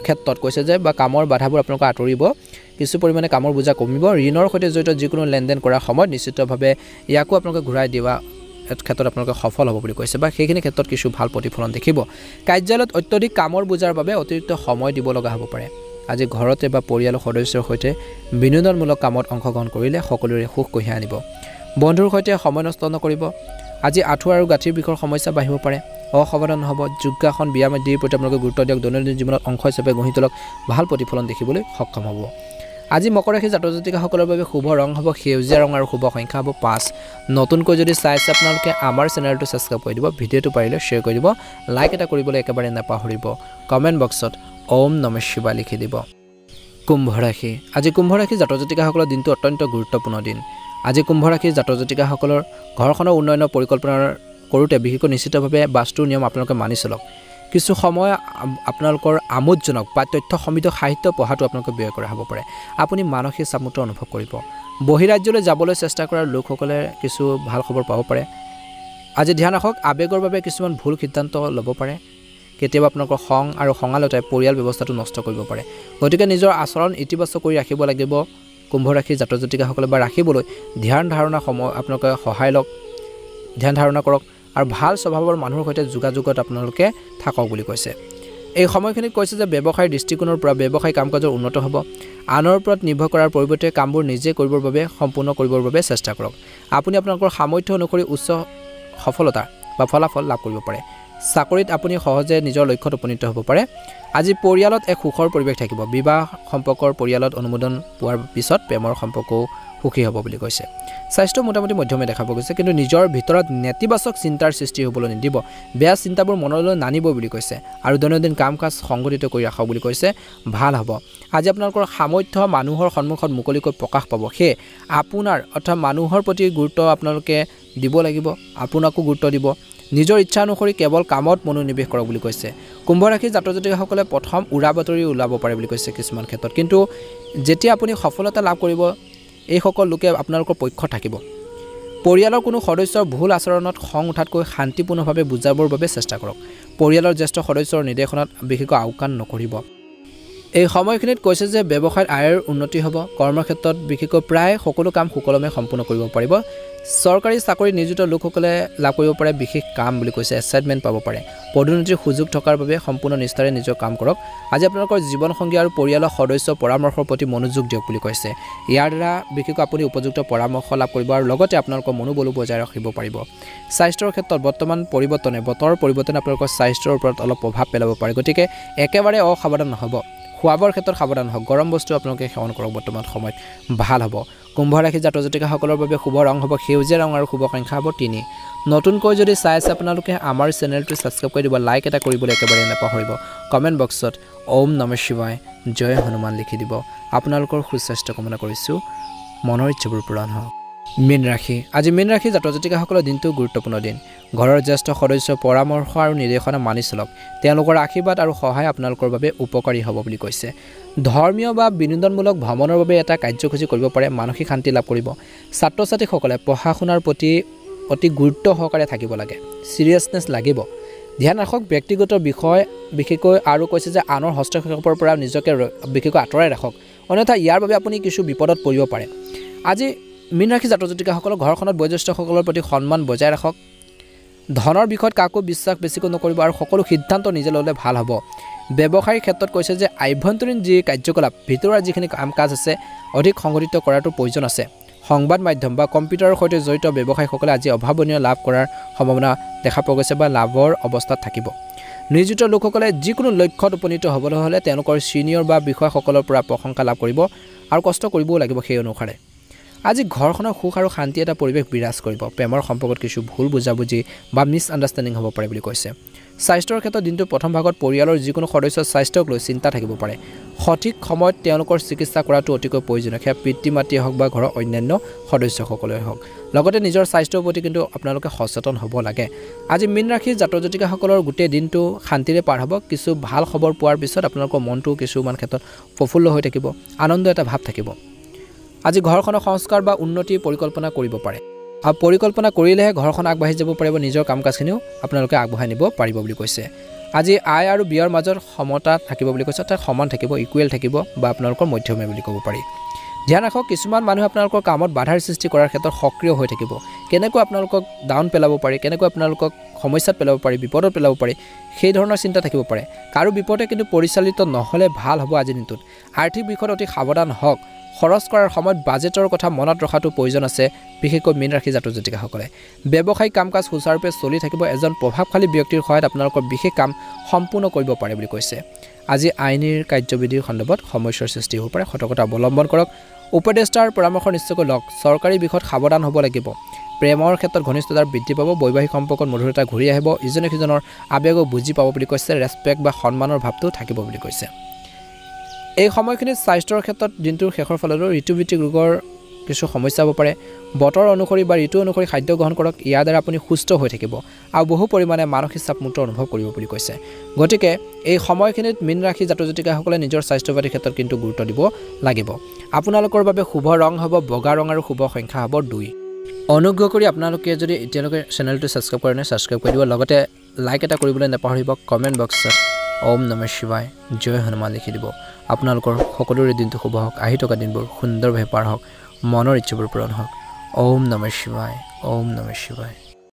ক্ষেত্ৰত কৈছে যে বা কামৰ বাধাবোৰ আপোনালোক আঁতৰিব কিছু পৰিমাণে কামৰ বোজা কমিব ঋণৰ সৈতে জড়িত যিকোনো লেনদেন কৰাৰ সময়ত নিশ্চিতভাৱে ইয়াকো আপোনালোকে ঘূৰাই দিয়া ক্ষেত্ৰত আপোনালোকে সফল হ'ব বুলি কৈছে বা সেইখিনি ক্ষেত্ৰত কিছু ভাল প্ৰতিফলন দেখিব কাৰ্যালয়ত অত্যধিক কামৰ বোজাৰ বাবে অতিৰিক্ত সময় দিব লগা হ'ব পাৰে আজি ঘৰতে বা পৰিয়ালৰ সদস্যৰ সৈতে বিনোদনমূলক কামত অংশগ্ৰহণ কৰিলে সকলোৰে সুখ কঢ়িয়াই আনিব বন্ধুৰ সৈতে সময় নষ্ট নকৰিব আজি আঁঠু আৰু গাঁঠিৰ বিষৰ সমস্যা বাঢ়িব পাৰে অসাৱধান হ'ব যোগাসন ব্যায়াম আদিৰ প্ৰতি আপোনালোকে গুৰুত্ব দিয়ক দৈনন্দিন জীৱনত অংশ হিচাপে গঢ়ি তোলক ভাল প্ৰতিফলন দেখিবলৈ সক্ষম হ'ব আজি মকৰ ৰাশি জাতক জাতিকাসকলৰ বাবে শুভ ৰং হ'ব সেউজীয়া ৰং আৰু শুভ সংখ্যা হ'ব 5 নতুনকৈ যদি চাইছে আপোনালোকে আমাৰ চেনেলটো ছাবস্ক্ৰাইব কৰি দিব ভিডিঅ'টো পাৰিলে শ্বেয়াৰ কৰি দিব লাইক এটা কৰিবলৈ একেবাৰে নাপাহৰিব কমেণ্ট বক্সত ওম নমঃ শিৱায় লিখি দিব কুম্ভ ৰাশি আজি কুম্ভ ৰাশি জাতক জাতিকাসকলৰ দিনটো অত্যন্ত গুৰুত্বপূৰ্ণ দিন আজি কুম্ভ ৰাশিৰ জাতক জাতিকাসকলৰ ঘৰখনৰ উন্নয়নৰ পৰিকল্পনা কৰোঁতে বিশেষকৈ নিশ্চিতভাৱে বাস্তুৰ নিয়ম আপোনালোকে মানি চলক কিছু সময় আপোনালোকৰ আমোদজনক বা তথ্য সমৃদ্ধ সাহিত্য পঢ়াটো আপোনালোকে ব্যয় কৰা হ'ব পাৰে আপুনি মানসিক চাপমুক্ত অনুভৱ কৰিব বহিৰাজ্যলৈ যাবলৈ চেষ্টা কৰা লোকসকলে কিছু ভাল খবৰ পাব পাৰে আজি ধ্যান ৰাখক আৱেগৰ বাবে কিছুমান ভুল সিদ্ধান্ত ল'ব পাৰে কেতিয়াবা আপোনালোকৰ খং আৰু খঙালতাই পৰিয়াল ব্যৱস্থাটো নষ্ট কৰিব পাৰে গতিকে নিজৰ আচৰণ ইতিবাচক কৰি ৰাখিব লাগিব কুম্ভ ৰাশিৰ জাতক জাতিকাসকলে বা ৰাখিবলৈ ধ্যান ধাৰণা সময় আপোনালোকে সহায় লওক ধ্যান ধাৰণা কৰক আৰু ভাল স্বভাৱৰ মানুহৰ সৈতে যোগাযোগত আপোনালোকে থাকক বুলি কৈছে এই সময়খিনিত কৈছে যে ব্যৱসায়ৰ দৃষ্টিকোণৰ পৰা ব্যৱসায়িক কাম-কাজৰ উন্নত হ'ব আনৰ ওপৰত নিৰ্ভৰ কৰাৰ পৰিৱৰ্তে কামবোৰ নিজে কৰিবৰ বাবে সম্পূৰ্ণ কৰিবৰ বাবে চেষ্টা কৰক আপুনি আপোনালোকৰ সামৰ্থ্য অনুসৰি উচ্চ সফলতা বা ফলাফল লাভ কৰিব পাৰে চাকৰিত আপুনি সহজে নিজৰ লক্ষ্যত উপনীত হ'ব পাৰে আজি পৰিয়ালত এক সুখৰ পৰিৱেশ থাকিব বিবাহ সম্পৰ্কৰ পৰিয়ালত অনুমোদন পোৱাৰ পিছত প্ৰেমৰ সম্পৰ্কও সুখী হ'ব বুলি কৈছে স্বাস্থ্য মোটামুটি মধ্যমে দেখা গৈছে কিন্তু নিজৰ ভিতৰত নেতিবাচক চিন্তাৰ সৃষ্টি হ'বলৈ নিদিব বেয়া চিন্তাবোৰ মনলৈ নানিব বুলি কৈছে আৰু দৈনন্দিন কাম-কাজ সংগঠিত কৰি ৰাখক বুলি কৈছে ভাল হ'ব আজি আপোনালোকৰ সামৰ্থ্য মানুহৰ সন্মুখত মুকলিকৈ প্ৰকাশ পাব সেয়ে আপোনাৰ অৰ্থাৎ মানুহৰ প্ৰতি গুৰুত্ব আপোনালোকে দিব লাগিব আপোনাকো গুৰুত্ব দিব নিজৰ ইচ্ছা অনুসৰি কেৱল কামত মনোনিৱেশ কৰক বুলি কৈছে কুম্ভ ৰাশিৰ জাতক জাতিকাসকলে প্ৰথম উৰা বাতৰি ওলাব পাৰে বুলি কৈছে কিছুমান ক্ষেত্ৰত কিন্তু যেতিয়া আপুনি সফলতা লাভ কৰিব এই সকল লোকে আপোনালোকৰ পক্ষ থাকিব পৰিয়ালৰ কোনো সদস্যৰ ভুল আচৰণত খং উঠাতকৈ শান্তিপূৰ্ণভাৱে বুজাবৰ বাবে চেষ্টা কৰক পৰিয়ালৰ জ্যেষ্ঠ সদস্যৰ নিৰ্দেশনাত বিশেষকৈ আওকাণ নকৰিব এই সময়খিনিত কৈছে যে ব্যৱসায়ত আয়ৰ উন্নতি হ'ব কৰ্মৰ ক্ষেত্ৰত বিশেষকৈ প্ৰায় সকলো কাম সুকলমে সম্পূৰ্ণ কৰিব পাৰিব চৰকাৰী চাকৰি নিয়োজিত লোকসকলে লাভ কৰিব পাৰে বিশেষ কাম বুলি কৈছে এছাইনমেণ্ট পাব পাৰে পদোন্নতিৰ সুযোগ থকাৰ বাবে সম্পূৰ্ণ নিষ্ঠাৰে নিজৰ কাম কৰক আজি আপোনালোকৰ জীৱনসংগী আৰু পৰিয়ালৰ সদস্যৰ পৰামৰ্শৰ প্ৰতি মনোযোগ দিয়ক বুলি কৈছে ইয়াৰ দ্বাৰা বিশেষকৈ আপুনি উপযুক্ত পৰামৰ্শ লাভ কৰিব আৰু লগতে আপোনালোকৰ মনোবলো বজাই ৰাখিব পাৰিব স্বাস্থ্যৰ ক্ষেত্ৰত বৰ্তমান বতৰ পৰিৱৰ্তনে আপোনালোকৰ স্বাস্থ্যৰ ওপৰত অলপ প্ৰভাৱ পেলাব পাৰে গতিকে একেবাৰে অসাৱধান নহ'ব খোৱাবৰ ক্ষেত্ৰত সাৱধান হওক গৰম বস্তু আপোনালোকে সেৱন কৰক বৰ্তমান সময়ত ভাল হ'ব কুম্ভ ৰাশি জাতক জাতিকাসকলৰ বাবে শুভ ৰং হ'ব সেউজীয়া ৰং আৰু শুভ সংখ্যা হ'ব 3 নতুনকৈ যদি চাই আছে আপোনালোকে আমাৰ চেনেলটো ছাবস্ক্ৰাইব কৰি দিব লাইক এটা কৰিবলৈ একেবাৰে নাপাহৰিব কমেণ্ট বক্সত ওম নমঃ শিৱায় জয় হনুমান লিখি দিব আপোনালোকৰ সুস্বাস্থ্য কামনা কৰিছোঁ মনৰ ইচ্ছাবোৰ পূৰণ হওক মীন ৰাশি আজি মীন ৰাশি জাতক জাতিকাসকলৰ দিনটো গুৰুত্বপূৰ্ণ দিন ঘৰৰ জ্যেষ্ঠ সদস্যৰ পৰামৰ্শ আৰু নিৰ্দেশনা মানি চলক তেওঁলোকৰ আশীৰ্বাদ আৰু সহায় আপোনালোকৰ বাবে উপকাৰী হ'ব বুলি কৈছে ধৰ্মীয় বা বিনোদনমূলক ভ্ৰমণৰ বাবে এটা কাৰ্যসূচী কৰিব পাৰে মানসিক শান্তি লাভ কৰিব ছাত্ৰ ছাত্ৰীসকলে পঢ়া শুনাৰ প্ৰতি অতি গুৰুত্ব সহকাৰে থাকিব লাগে চিৰিয়াছনেছ লাগিব ধ্যান ৰাখক ব্যক্তিগত বিষয় বিশেষকৈ আৰু কৈছে যে আনৰ হস্তক্ষেপৰ পৰা নিজকে বিশেষকৈ আঁতৰাই ৰাখক অন্যথা ইয়াৰ বাবে আপুনি কিছু বিপদত পৰিব পাৰে আজি মীন ৰাশি জাতক জাতিকাসকলৰ ঘৰখনত বয়োজ্যেষ্ঠসকলৰ প্ৰতি সন্মান বজাই ৰাখক ধনৰ বিষয়ত কাকো বিশ্বাস বেছিকৈ নকৰিব আৰু সকলো সিদ্ধান্ত নিজে ল'লে ভাল হ'ব ব্যৱসায়িক ক্ষেত্ৰত কৈছে যে আভ্যন্তৰীণ যি কাৰ্যকলাপ ভিতৰুৱা যিখিনি কাম কাজ আছে অধিক সংগঠিত কৰাটো প্ৰয়োজন আছে সংবাদ মাধ্যম বা কম্পিউটাৰৰ সৈতে জড়িত ব্যৱসায়ীসকলে আজি অভাৱনীয় লাভ কৰাৰ সম্ভাৱনা দেখা পোৱা গৈছে বা লাভৰ অৱস্থাত থাকিব নিয়োজিত লোকসকলে যিকোনো লক্ষ্যত উপনীত হ'বলৈ হ'লে তেওঁলোকৰ ছিনিয়ৰ বা বিষয়াসকলৰ পৰা প্ৰশংসা লাভ কৰিব আৰু কষ্ট কৰিবও লাগিব সেই অনুসাৰে আজি ঘৰখনৰ সুখ আৰু শান্তি এটা পৰিৱেশ বিৰাজ কৰিব প্ৰেমৰ সম্পৰ্কত কিছু ভুল বুজাবুজি বা মিছ আণ্ডাৰষ্টেণ্ডিং হ'ব পাৰে বুলি কৈছে স্বাস্থ্যৰ ক্ষেত্ৰত দিনটোৰ প্ৰথম ভাগত পৰিয়ালৰ যিকোনো সদস্যৰ স্বাস্থ্যক লৈ চিন্তা থাকিব পাৰে সঠিক সময়ত তেওঁলোকৰ চিকিৎসা কৰাটো অতিকৈ প্ৰয়োজনীয় সেয়া পিতৃ মাতৃয়ে হওক বা ঘৰৰ অন্যান্য সদস্যসকলে হওক লগতে নিজৰ স্বাস্থ্যৰ প্ৰতি কিন্তু আপোনালোকে সচেতন হ'ব লাগে আজি মীন ৰাশিৰ জাতক জাতিকাসকলৰ গোটেই দিনটো শান্তিৰে পাৰ হ'ব কিছু ভাল খবৰ পোৱাৰ পিছত আপোনালোকৰ মনটো কিছুমান ক্ষেত্ৰত প্ৰফুল্ল হৈ থাকিব আনন্দ এটা ভাৱ থাকিব আজি ঘৰখনৰ সংস্কাৰ বা উন্নতিৰ পৰিকল্পনা কৰিব পাৰে আৰু পৰিকল্পনা কৰিলেহে ঘৰখন আগবাঢ়ি যাব পাৰিব নিজৰ কাম কাজখিনিও আপোনালোকে আগবঢ়াই নিব পাৰিব বুলি কৈছে আজি আয় আৰু ব্যয়ৰ মাজত সমতা থাকিব বুলি কৈছে তাত সমান থাকিব ইকুৱেল থাকিব বা আপোনালোকৰ মধ্যমীয়া বুলি ক'ব পাৰি ধ্যান ৰাখক কিছুমান মানুহ আপোনালোকৰ কামত বাধাৰ সৃষ্টি কৰাৰ ক্ষেত্ৰত সক্ৰিয় হৈ থাকিব কেনেকৈ আপোনালোকক ডাউন পেলাব পাৰি কেনেকৈ আপোনালোকক সমস্যাত পেলাব পাৰি বিপদত পেলাব পাৰি সেই ধৰণৰ চিন্তা থাকিব পাৰে কাৰো বিপদে কিন্তু পৰিচালিত নহ'লে ভাল হ'ব আজিৰ দিনটোত আৰ্থিক বিষয়ত অতি সাৱধান হওক খৰচ কৰাৰ সময়ত বাজেটৰ কথা মনত ৰখাটো প্ৰয়োজন আছে বিশেষকৈ মীন ৰাশি জাতক জাতিকাসকলে ব্যৱসায়িক কাম কাজ সুচাৰুৰূপে চলি থাকিব এজন প্ৰভাৱশালী ব্যক্তিৰ সহায়ত আপোনালোকৰ বিশেষ কাম সম্পূৰ্ণ কৰিব পাৰে বুলি কৈছে আজি আইনীৰ কাৰ্যবিধিৰ সন্দৰ্ভত সমস্যাৰ সৃষ্টি হ'ব পাৰে সতৰ্কতা অৱলম্বন কৰক উপদেষ্টাৰ পৰামৰ্শ নিশ্চয়কৈ লওক চৰকাৰী বিষয়ত সাৱধান হ'ব লাগিব প্ৰেমৰ ক্ষেত্ৰত ঘনিষ্ঠতাৰ বৃদ্ধি পাব বৈবাহিক সম্পৰ্কত মধুৰতা ঘূৰি আহিব ইজনে সিজনৰ আৱেগক বুজি পাব বুলি কৈছে ৰেছপেক্ট বা সন্মানৰ ভাৱটো থাকিব বুলি কৈছে এই সময়খিনিত স্বাস্থ্যৰ ক্ষেত্ৰত দিনটোৰ শেষৰ ফাললৈ ঋতুভিত্তিক ৰোগৰ কিছু সমস্যা হ'ব পাৰে বতৰ অনুসৰি বা ঋতু অনুসৰি খাদ্য গ্ৰহণ কৰক ইয়াৰ দ্বাৰা আপুনি সুস্থ হৈ থাকিব আৰু বহু পৰিমাণে মানসিক চাপমুক্ত অনুভৱ কৰিব বুলি কৈছে গতিকে এই সময়খিনিত মীন ৰাশি জাতক জাতিকাসকলে নিজৰ স্বাস্থ্য পাতিৰ ক্ষেত্ৰত কিন্তু গুৰুত্ব দিব লাগিব আপোনালোকৰ বাবে শুভ ৰং হ'ব বগা ৰং আৰু শুভ সংখ্যা হ'ব 2 অনুগ্ৰহ কৰি আপোনালোকে যদি এতিয়ালৈকে চেনেলটো ছাবস্ক্ৰাইব কৰে নাই ছাবস্ক্ৰাইব কৰি দিব লগতে লাইক এটা কৰিবলৈ নাপাহৰিব কমেণ্ট বক্সত ওম নমঃ শিৱায় জয় হনুমান লিখি দিব আপোনালোকৰ সকলোৰে দিনটো শুভ হওক আহি থকা দিনবোৰ সুন্দৰভাৱে পাৰ হওক মনৰ ইচ্ছাবোৰ পূৰণ হওক ওম নমঃ শিৱায় ওম নমঃ শিৱায়